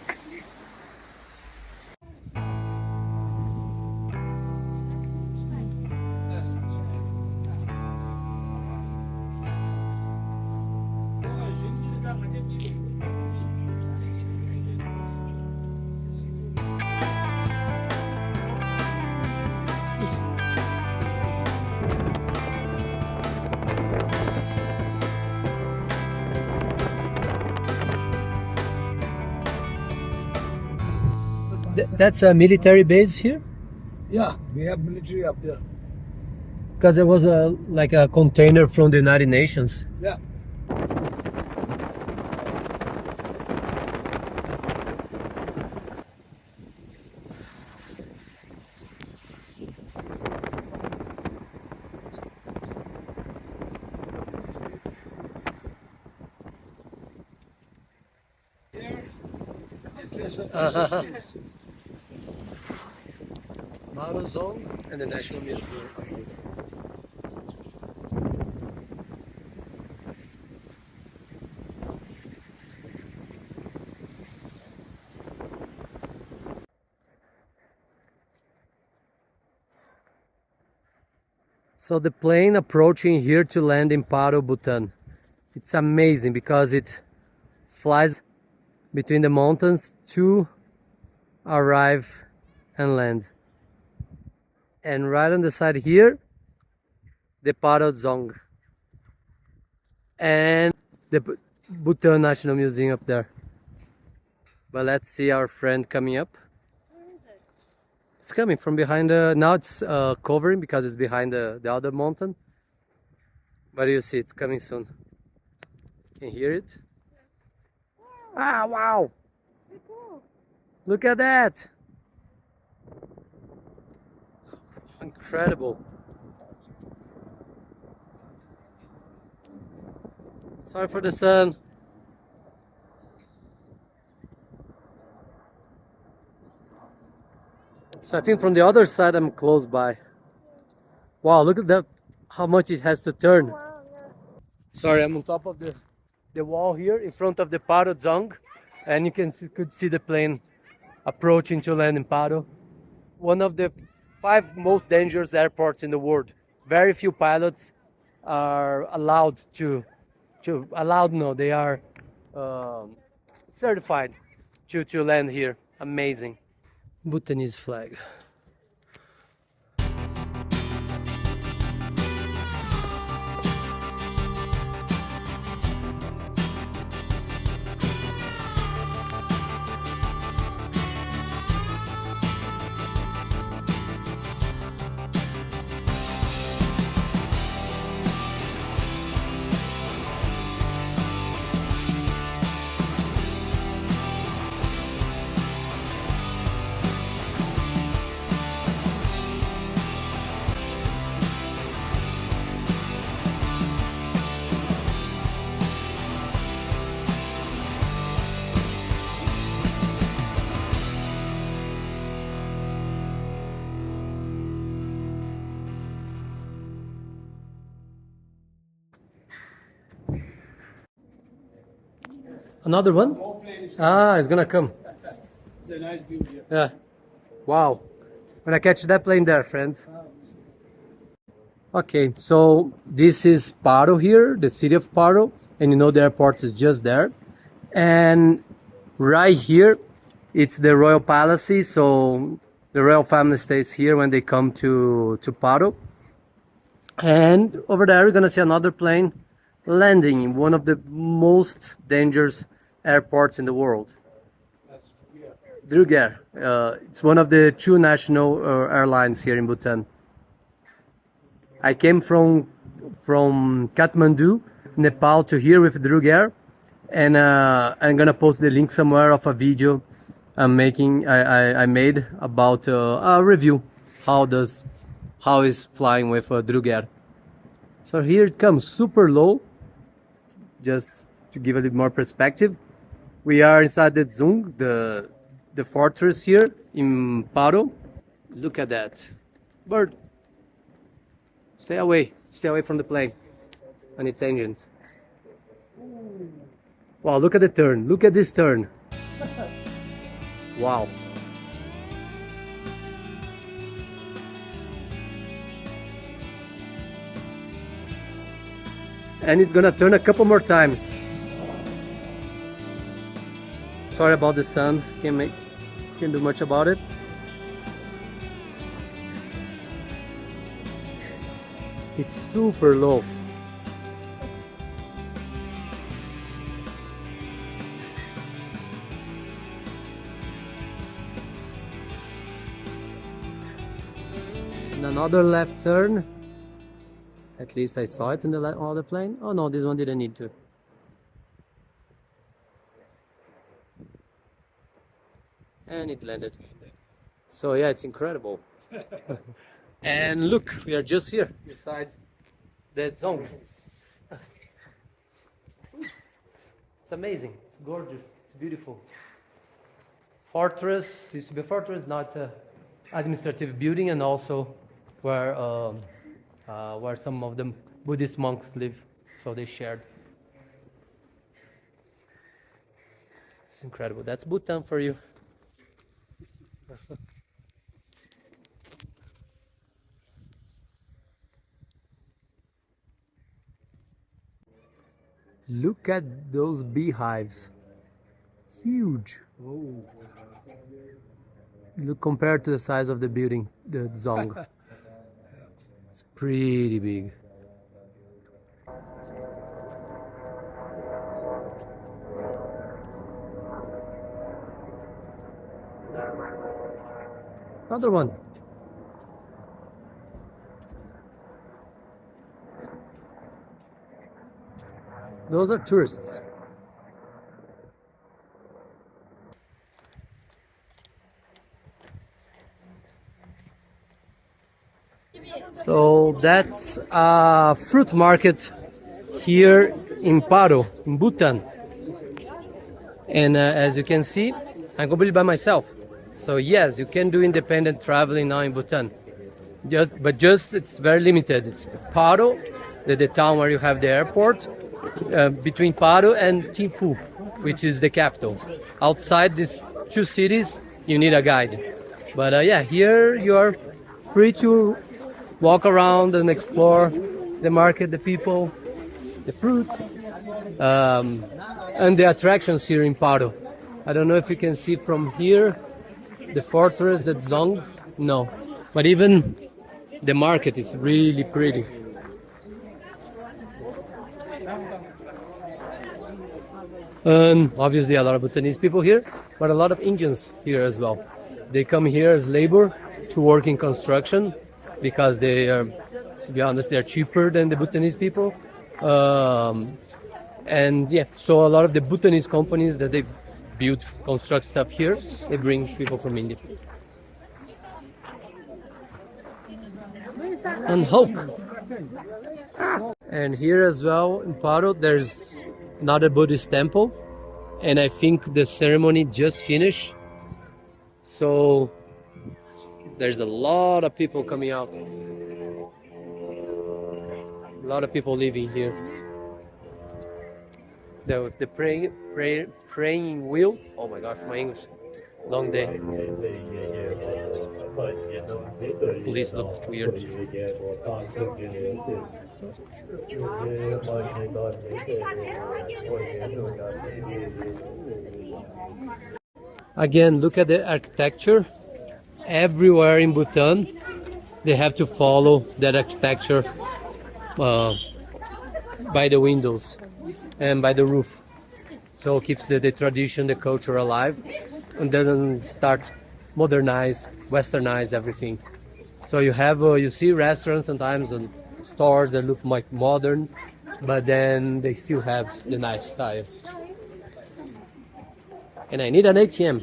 That's a military base here? Yeah, we have military up there. Because there was like a container from the United Nations. Yeah. Model Zone and the National Museum. So the plane approaching here to land in Paro, Bhutan. It's amazing because it flies between the mountains to arrive and land. And right on the side here, the Paro Dzong, and the Bhutan National Museum up there. But let's see our friend coming up. It's coming from behind the, now it's covering because it's behind the other mountain. But you see it's coming soon. Can you hear it? Ah, wow! Look at that! Incredible. Sorry for the sun. So I think from the other side I'm close by. Wow, look at that, how much it has to turn. Sorry, I'm on top of the wall here in front of the Paro Dzong, and you could see the plane approaching to land in Paro. One of the 5 most dangerous airports in the world. Very few pilots are allowed they are certified to land here. Amazing. Bhutanese flag. Another one? Ah, it's gonna come. It's a nice view here. Yeah. Wow. Gonna catch that plane there, friends. Okay, so this is Paro here, the city of Paro, and you know the airport is just there. And right here, it's the royal palace, so the royal family stays here when they come to Paro. And over there, we're gonna see another plane landing in one of the most dangerous airports in the world. Druger. It's one of the 2 national airlines here in Bhutan. I came from Kathmandu, Nepal to here with Druger, and I'm gonna post the link somewhere of a video I'm making. I made about a review how is flying with Druger. So here it comes, super low. Just to give a little more perspective, we are inside the Dzung, the fortress here in Paro. Look at that bird. Stay away from the plane and its engines. Wow, look at the turn. Look at this turn. Wow. And it's gonna turn a couple more times. Sorry about the sun. Can't do much about it. It's super low. And another left turn. At least I saw it in the other plane. Oh no, this one didn't need to. And it landed. So yeah, it's incredible. And look, we are just here beside that zone. It's amazing. It's gorgeous. It's beautiful. Fortress used to be a fortress. Now it's a administrative building, and also where some of the Buddhist monks live. So they shared. It's incredible. That's Bhutan for you. Look at those beehives. Huge. Oh, Look compared to the size of the building, the Dzong. It's pretty big. Another one. Those are tourists. So that's a fruit market here in Paro, in Bhutan. And as you can see, I'm completely by myself. So yes, you can do independent traveling now in Bhutan. Just it's very limited. It's Paro, the town where you have the airport, between Paro and Thimphu, which is the capital. Outside these two cities, you need a guide. But yeah, here you are free to walk around and explore the market, the people, the fruits, and the attractions here in Paro. I don't know if you can see from here the fortress, that Zong. No, but even the market is really pretty. And obviously a lot of Bhutanese people here, but a lot of Indians here as well. They come here as labor to work in construction because they are, to be honest, they're cheaper than the Bhutanese people. And yeah, so a lot of the Bhutanese companies that they build, construct stuff here, they bring people from India. And Hulk. And here as well in Paro, there's another Buddhist temple, and I think the ceremony just finished. So there's a lot of people coming out. A lot of people living here. The praying wheel. Oh my gosh, my English. Long day. Police look weird. Again, look at the architecture. Everywhere in Bhutan, they have to follow that architecture by the windows and by the roof. So it keeps the tradition, the culture alive, and doesn't start modernize, westernize everything. So you have, you see restaurants sometimes and stores that look like modern, but then they still have the nice style. And I need an ATM.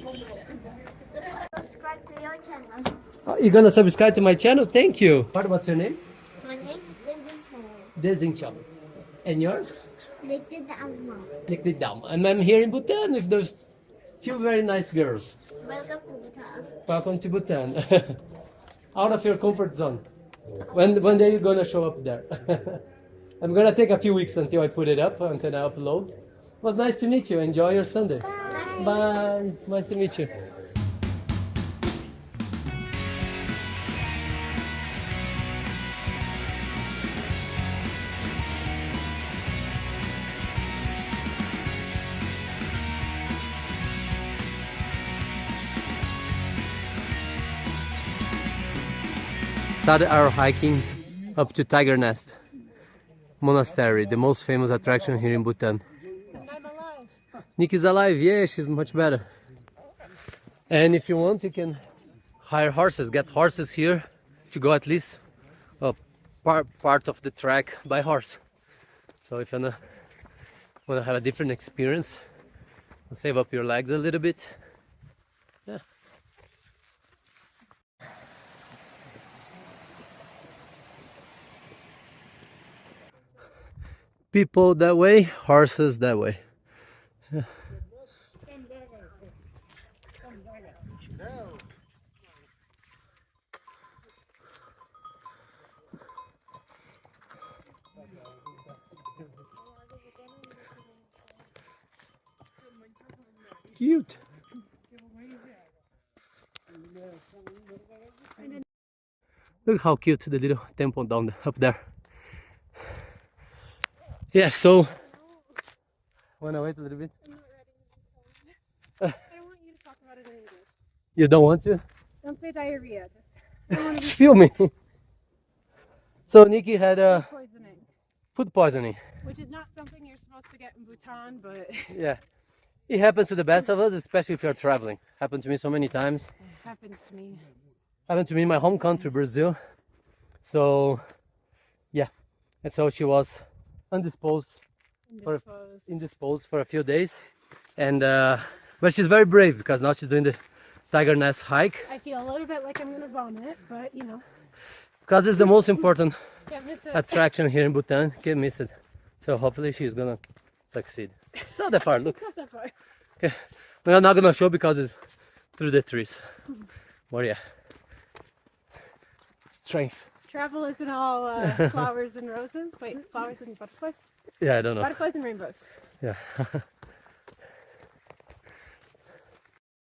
Subscribe to your channel. Oh, you're gonna subscribe to my channel? Thank you. What's your name? My name is Dezincham. And yours? Vincent. Dam. And I'm here in Bhutan with those two very nice girls. Welcome to Bhutan. Welcome to Bhutan. Out of your comfort zone. When day are you gonna show up there? I'm gonna take a few weeks until I put it up, until I upload. It was nice to meet you. Enjoy your Sunday. Bye. Nice to meet you. Started our hiking up to Tiger Nest Monastery, the most famous attraction here in Bhutan. And I'm alive. Nikki's alive, yeah, she's much better. And if you want, you can hire horses, get horses here to go at least part of the trek by horse. So if you wanna have a different experience, save up your legs a little bit. Yeah. People that way, horses that way. Yeah. Cute. Look how cute the little temple up there. Yeah, so wanna wait a little bit? I don't want you to talk about it in English. You don't want to? Don't say diarrhea. It's filming. So Nikki had Poisoning, food poisoning. which is not something you're supposed to get in Bhutan, but it Yeah, it happens to the best of us, especially if you're traveling. Happened to me so many times. happens to me. happened to me in my home country, Brazil. So yeah, and so she was indisposed for a few days, and but she's very brave because now she's doing the tiger nest hike. I feel a little bit like I'm gonna vomit, but you know. Because it's the most important Can't miss it. attraction here in Bhutan. Can't miss it. So hopefully she's gonna succeed. It's not that far, look. Not that far. Okay. We're not gonna show because it's through the trees. But yeah. Strength. Travel isn't all flowers and roses. Wait, flowers and butterflies? Yeah, I don't know. Butterflies and rainbows. Yeah.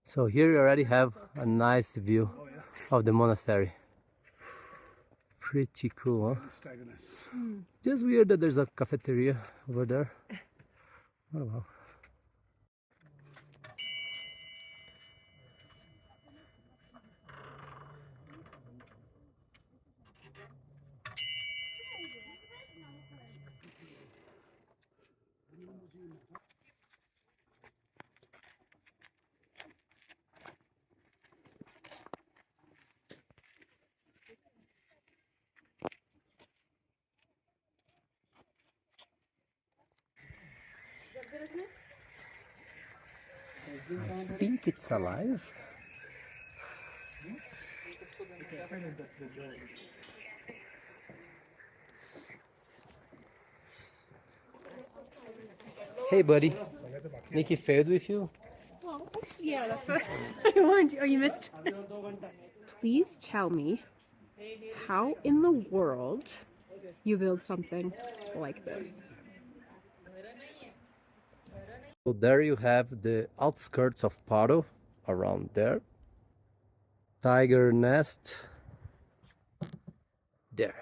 So here you already have a nice view of the monastery. Pretty cool, huh? Just weird that there's a cafeteria over there. Oh wow. I think it's alive. Hey buddy, Nikki failed with you? Well, yeah, that's what I warned you. Oh, you missed. Please tell me how in the world you build something like this. So there you have the outskirts of Paro, around there. Tiger nest there.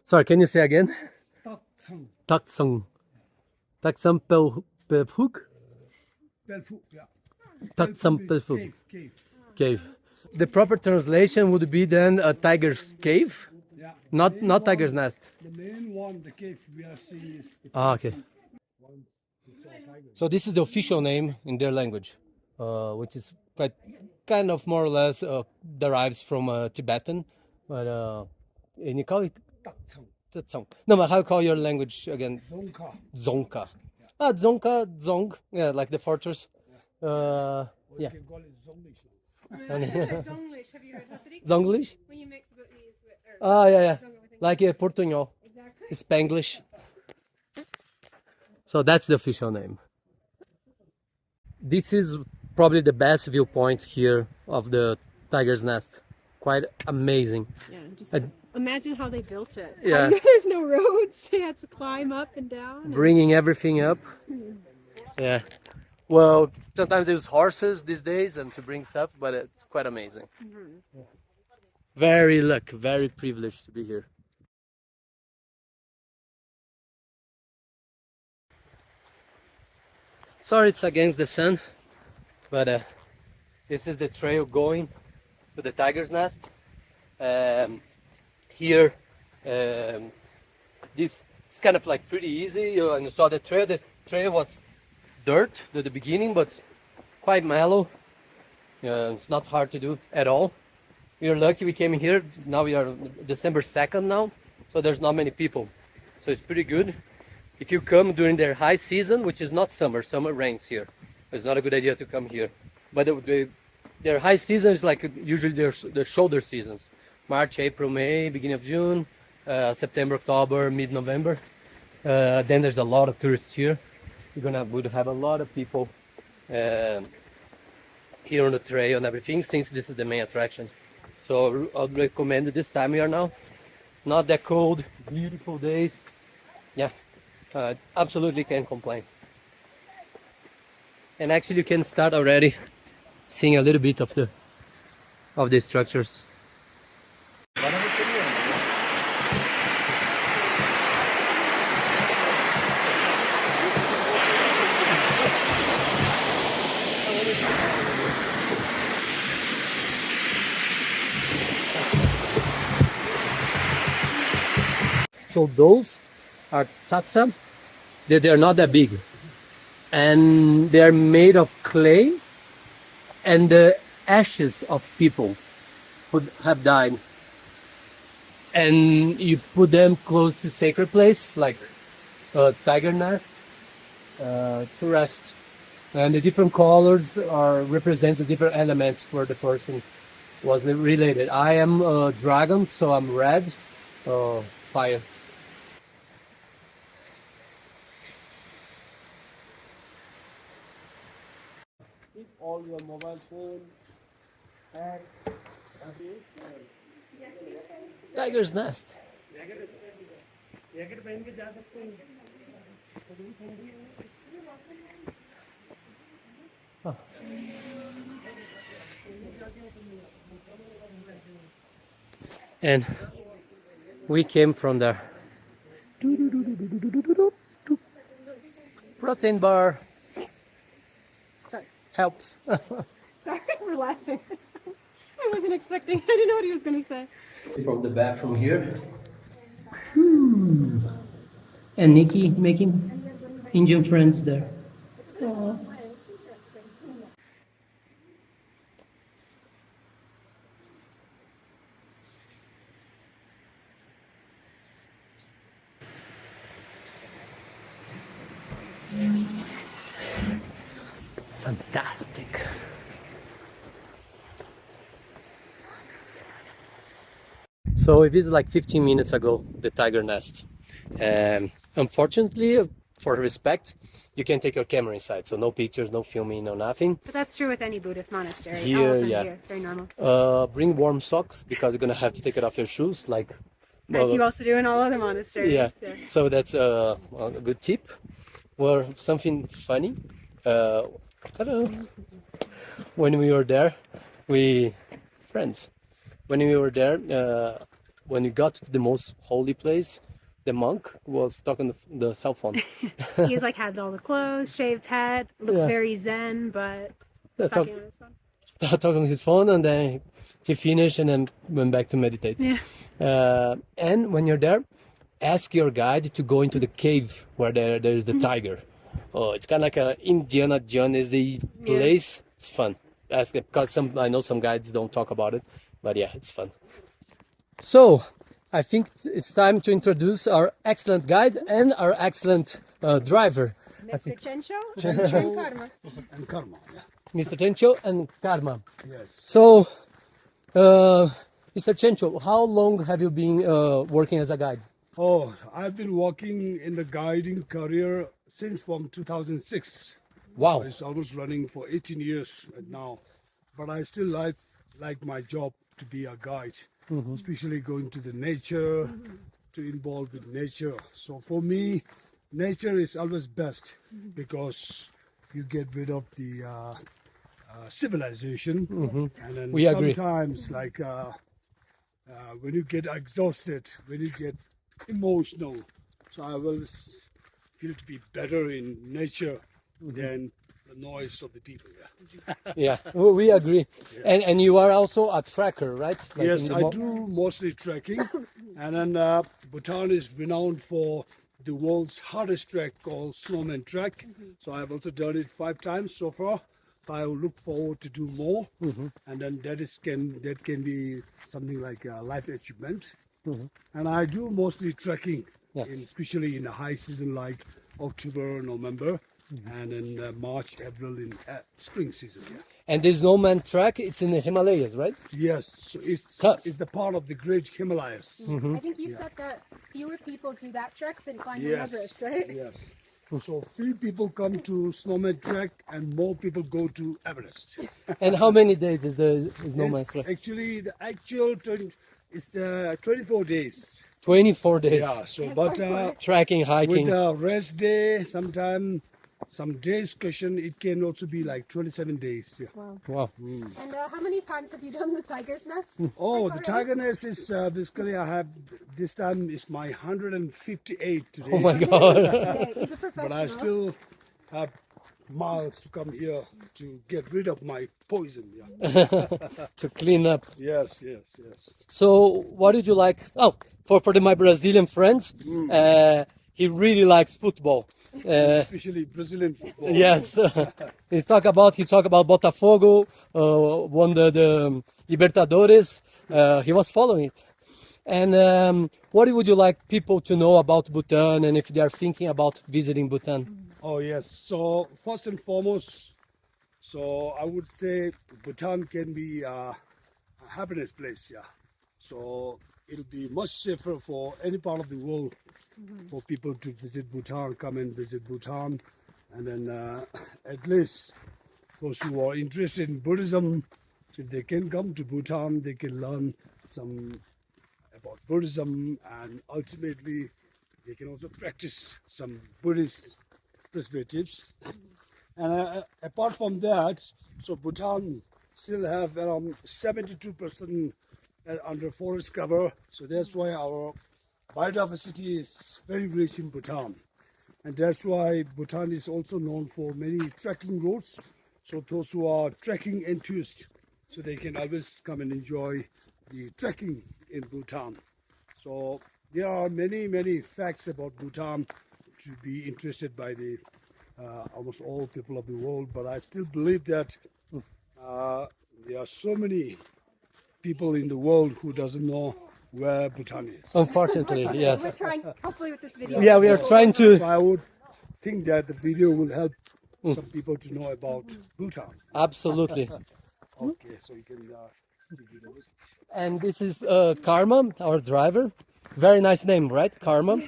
Sorry, can you say again? Taksang. Taksang Pelfuk? Yeah. Taksang Pelfuk. Cave, cave. Cave. The proper translation would be then a tiger's cave, Yeah. not tiger's nest. The main one, the cave we are seeing is the Ah, okay. So this is the official name in their language, which is quite kind of more or less derives from Tibetan, but and you call it Tatsang, Tatsang. No, but how you call your language again? Zonka. Zonka. Ah, Zonka, Zong. Yeah, like the fortress. Or Yeah. you can call it Zonglish. Zonglish. Have you heard that? Zonglish? When you mix Bhutanese with Ah, yeah, yeah. Zonga with Like Portuñol, exactly. Spanglish. So that's the official name. This is probably the best viewpoint here of the tiger's nest. Quite amazing. Yeah, just I- imagine how they built it. Yeah. There's no roads. They had to climb up and down. and- Bringing everything up. Yeah. Well, sometimes they use horses these days and to bring stuff, but it's quite amazing. Very privileged to be here. Sorry it's against the sun, but this is the trail going to the tiger's nest. Here, this is kind of like pretty easy. And you saw the trail. The trail was dirt at the beginning, but quite mellow. It's not hard to do at all. We are lucky we came here. Now we are December 2nd now, so there's not many people. So it's pretty good. If you come during their high season, which is not summer, summer rains here. It's not a good idea to come here. But their high season is like usually their shoulder seasons. March, April, May, beginning of June, September, October, mid-November. Then there's a lot of tourists here. Would have a lot of people here on the trail and everything, since this is the main attraction. So I'd recommend it this time here now. Not that cold, beautiful days. Yeah. Absolutely can't complain. And actually you can start already seeing a little bit of the structures. So those are tsatsa. They're not that big, and they're made of clay and the ashes of people who have died, and you put them close to sacred place like a tiger nest to rest. And the different colors are represents the different elements where the person was related. I am a dragon, so I'm red, fire. Keep all your mobile phone, bag, tiger's nest. And we came from there. Protein bar. Sorry. Helps. Sorry for laughing. I wasn't expecting. I didn't know what he was going to say. From the bathroom here. And Nikki making Indian friends there. Aww. Fantastic. So it is like 15 minutes ago, the tiger nest. Unfortunately, for respect, you can take your camera inside, so no pictures, no filming, no nothing. But that's true with any Buddhist monastery. Here, All of them yeah. here. Very normal. Bring warm socks because you're gonna have to take it off your shoes, like. As you also do in all other monasteries. Yeah. So that's a good tip. Or something funny. I don't know. When we were there, when we were there, when we got to the most holy place, the monk was talking on the cell phone. He was like had all the clothes, shaved head, looked Yeah. very zen, but Yeah, talking on his phone. Started talking on his phone, and then he finished and then went back to meditate. Yeah. And when you're there, ask your guide to go into the cave where there is the tiger. Oh, it's kind of like a Indiana Jones place. It's fun. Ask them, because I know some guides don't talk about it, but yeah, it's fun. So I think it's time to introduce our excellent guide and our excellent driver, Mr. Chencho? Chencho. Karma. And karma. Yeah. Mr. Chencho and Karma. Yes. So, Mr. Chencho, how long have you been working as a guide? Oh, I've been working in the guiding career since from 2006. Wow. It's almost running for 18 years now. But I still like my job to be a guide, especially going to the nature, to involve with nature. So for me, nature is always best because you get rid of the civilization. And then We agree. sometimes like when you get exhausted, when you get emotional, so I always feel to be better in nature than the noise of the people. Yeah, we agree. And you are also a tracker, right? Like Yes, in the I do mostly trekking, and then Bhutan is renowned for the world's hardest trek called Snowman Trek. So I've also done it 5 times so far. I will look forward to do more, and then that can be something like a life achievement. And I do mostly trekking, especially in the high season like October, November, and in March, April in spring season. Yeah. And this Snowman Track, it's in the Himalayas, right? Yes, so Tough. it's the part of the Great Himalayas. I think you said that fewer people do that trek than climb Yes. Everest, right? Yes. So few people come to Snowman Trek and more people go to Everest. And how many days is the Snowman Yes, Track? actually, the actual is 24 days. 24 days. Yeah. So, but Trekking, hiking. with a rest day, sometime some days cushion, it can also be like 27 days. Yeah. Wow. And how many times have you done the tiger's nest? Oh, the tiger nest is basically I have this time is my 158 today. Oh my God. Okay, he's a professional. But I still have miles to come here to get rid of my poison. Yeah. To clean up. Yes. So, what did you like? Oh, for my Brazilian friends, he really likes football. Especially Brazilian football. Yes, he talk about Botafogo, won the Libertadores. He was following it. And what would you like people to know about Bhutan, and if they are thinking about visiting Bhutan? Oh yes. So first and foremost, so I would say Bhutan can be a happiness place. Yeah. So it'll be much safer for any part of the world for people to visit Bhutan, come and visit Bhutan, and then at least those who are interested in Buddhism, if they can come to Bhutan, they can learn some about Buddhism, and ultimately they can also practice some Buddhist perspectives. And apart from that, so Bhutan still have around 72% under forest cover, so that's why our biodiversity is very rich in Bhutan. And that's why Bhutan is also known for many trekking routes. So those who are trekking enthusiasts, so they can always come and enjoy the trekking in Bhutan. So there are many facts about Bhutan to be interested by the almost all people of the world. But I still believe that there are so many people in the world who doesn't know where Bhutan is. Unfortunately, yes. We're trying, hopefully, with this video. Yeah, we are trying to. So I would think that the video will help some people to know about Bhutan. Absolutely. Okay, so you can stick with those. And this is Karma, our driver. Very nice name, right? Karma.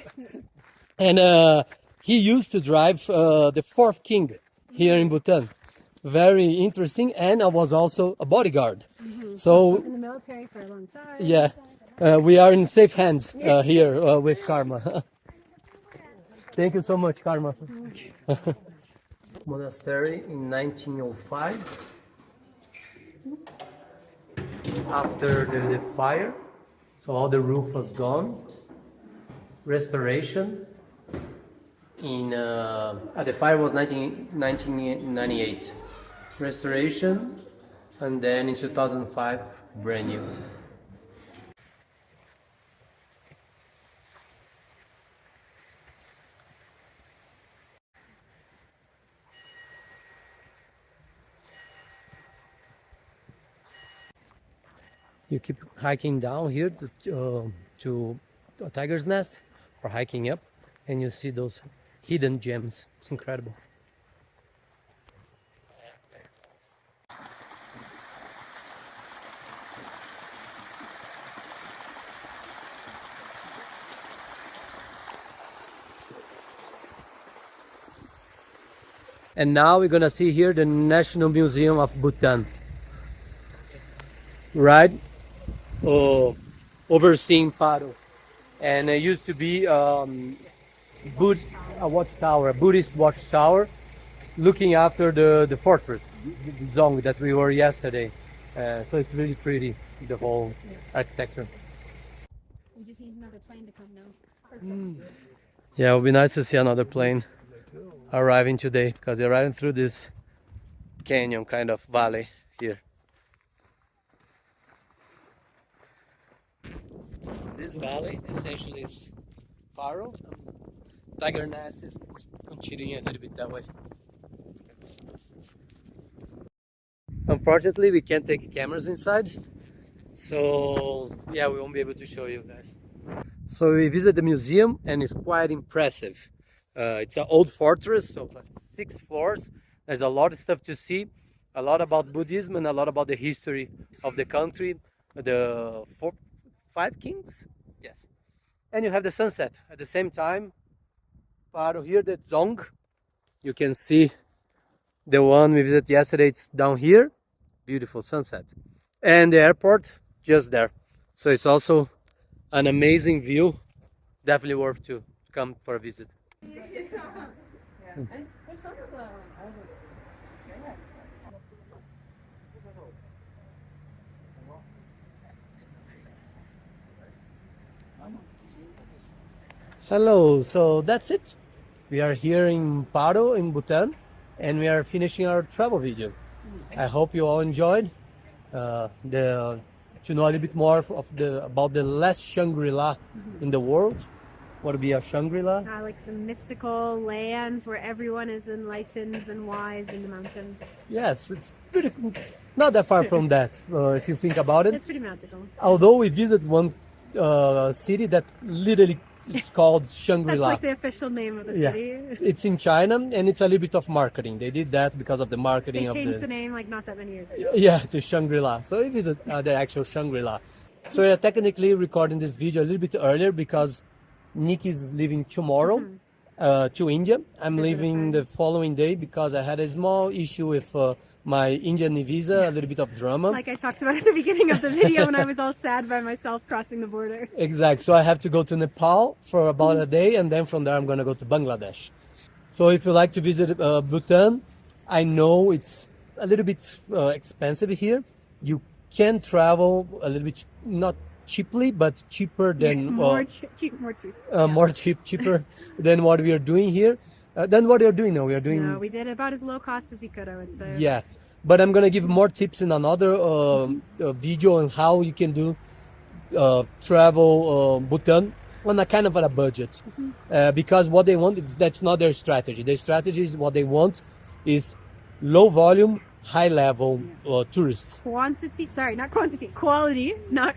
And he used to drive the fourth king here in Bhutan. Very interesting. And I was also a bodyguard. So, In the military for a long time. yeah, we are in safe hands here with Karma. Thank you so much, Karma. Monastery in 1905. After the fire, so all the roof was gone. Restoration in the fire was 1998. Restoration, and then in 2005, brand new. You keep hiking down here to a tiger's nest, or hiking up, and you see those hidden gems. It's incredible. And now we're gonna see here the National Museum of Bhutan, right? Overseeing Paro, and it used to be a watchtower, a Buddhist watchtower, looking after the fortress, the Zong that we were yesterday. So it's really pretty, the whole architecture. We just need another plane to come now. Yeah, it would be nice to see another plane arriving today, because they're riding through this canyon kind of valley here. This valley essentially is Paro. Tiger Nest is continuing a little bit that way. Unfortunately, we can't take cameras inside, so yeah, we won't be able to show you guys. So we visit the museum, and it's quite impressive. It's an old fortress of like 6 floors. There's a lot of stuff to see, a lot about Buddhism and a lot about the history of the country, the 5 kings, yes. And you have the sunset at the same time. Paro here, the Zong. You can see the one we visited yesterday. It's down here. Beautiful sunset. And the airport just there. So it's also an amazing view. Definitely worth to come for a visit. Hello, so that's it. We are here in Paro in Bhutan, and we are finishing our travel video. I hope you all enjoyed to know a little bit more about the last Shangri-La in the world. What would be a Shangri-La? Like the mystical lands where everyone is enlightened and wise in the mountains. Yes, it's pretty not that far from that if you think about it. It's pretty magical. Although we visit one city that literally is called Shangri-La. That's like the official name of the city. It's in China, and it's a little bit of marketing. They did that because of the marketing They changed the name like not that many years ago. Yeah, to Shangri-La. So we visit the actual Shangri-La. So we are technically recording this video a little bit earlier because Nick is leaving tomorrow to India. I'm leaving the following day because I had a small issue with my Indian visa, a little bit of drama. Like I talked about at the beginning of the video when I was all sad by myself crossing the border. Exactly. So I have to go to Nepal for about a day, and then from there I'm going to go to Bangladesh. So if you like to visit Bhutan, I know it's a little bit expensive here. You can travel a little bit, not cheaply, but cheaper than more cheaper than what we are doing here. Than what you're doing now. We are doing. No, we did about as low cost as we could, I would say. Yeah, but I'm gonna give more tips in another video on how you can do travel Bhutan on a kind of a budget, because what they want that's not their strategy. Their strategy is what they want is low volume, high level tourists. Quality, not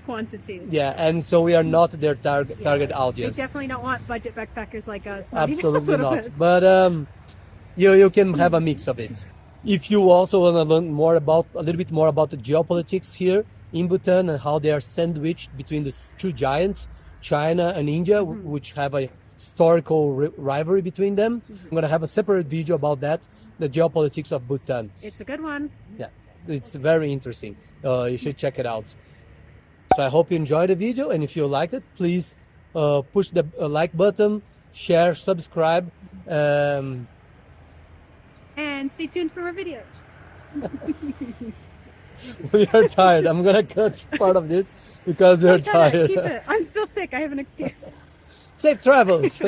quantity. Yeah, and so we are not their target audience. They definitely don't want budget backpackers like us. Absolutely not. But you can have a mix of it. If you also want to learn a little bit more about the geopolitics here in Bhutan and how they are sandwiched between the two giants, China and India, which have a historical rivalry between them. I'm going to have a separate video about that, the geopolitics of Bhutan. It's a good one. Yeah, it's very interesting. You should check it out. So I hope you enjoyed the video, and if you liked it, please push the like button, share, subscribe. And stay tuned for more videos. We are tired. I'm going to cut part of it because we're tired. Keep it. I'm still sick. I have an excuse. Safe travels.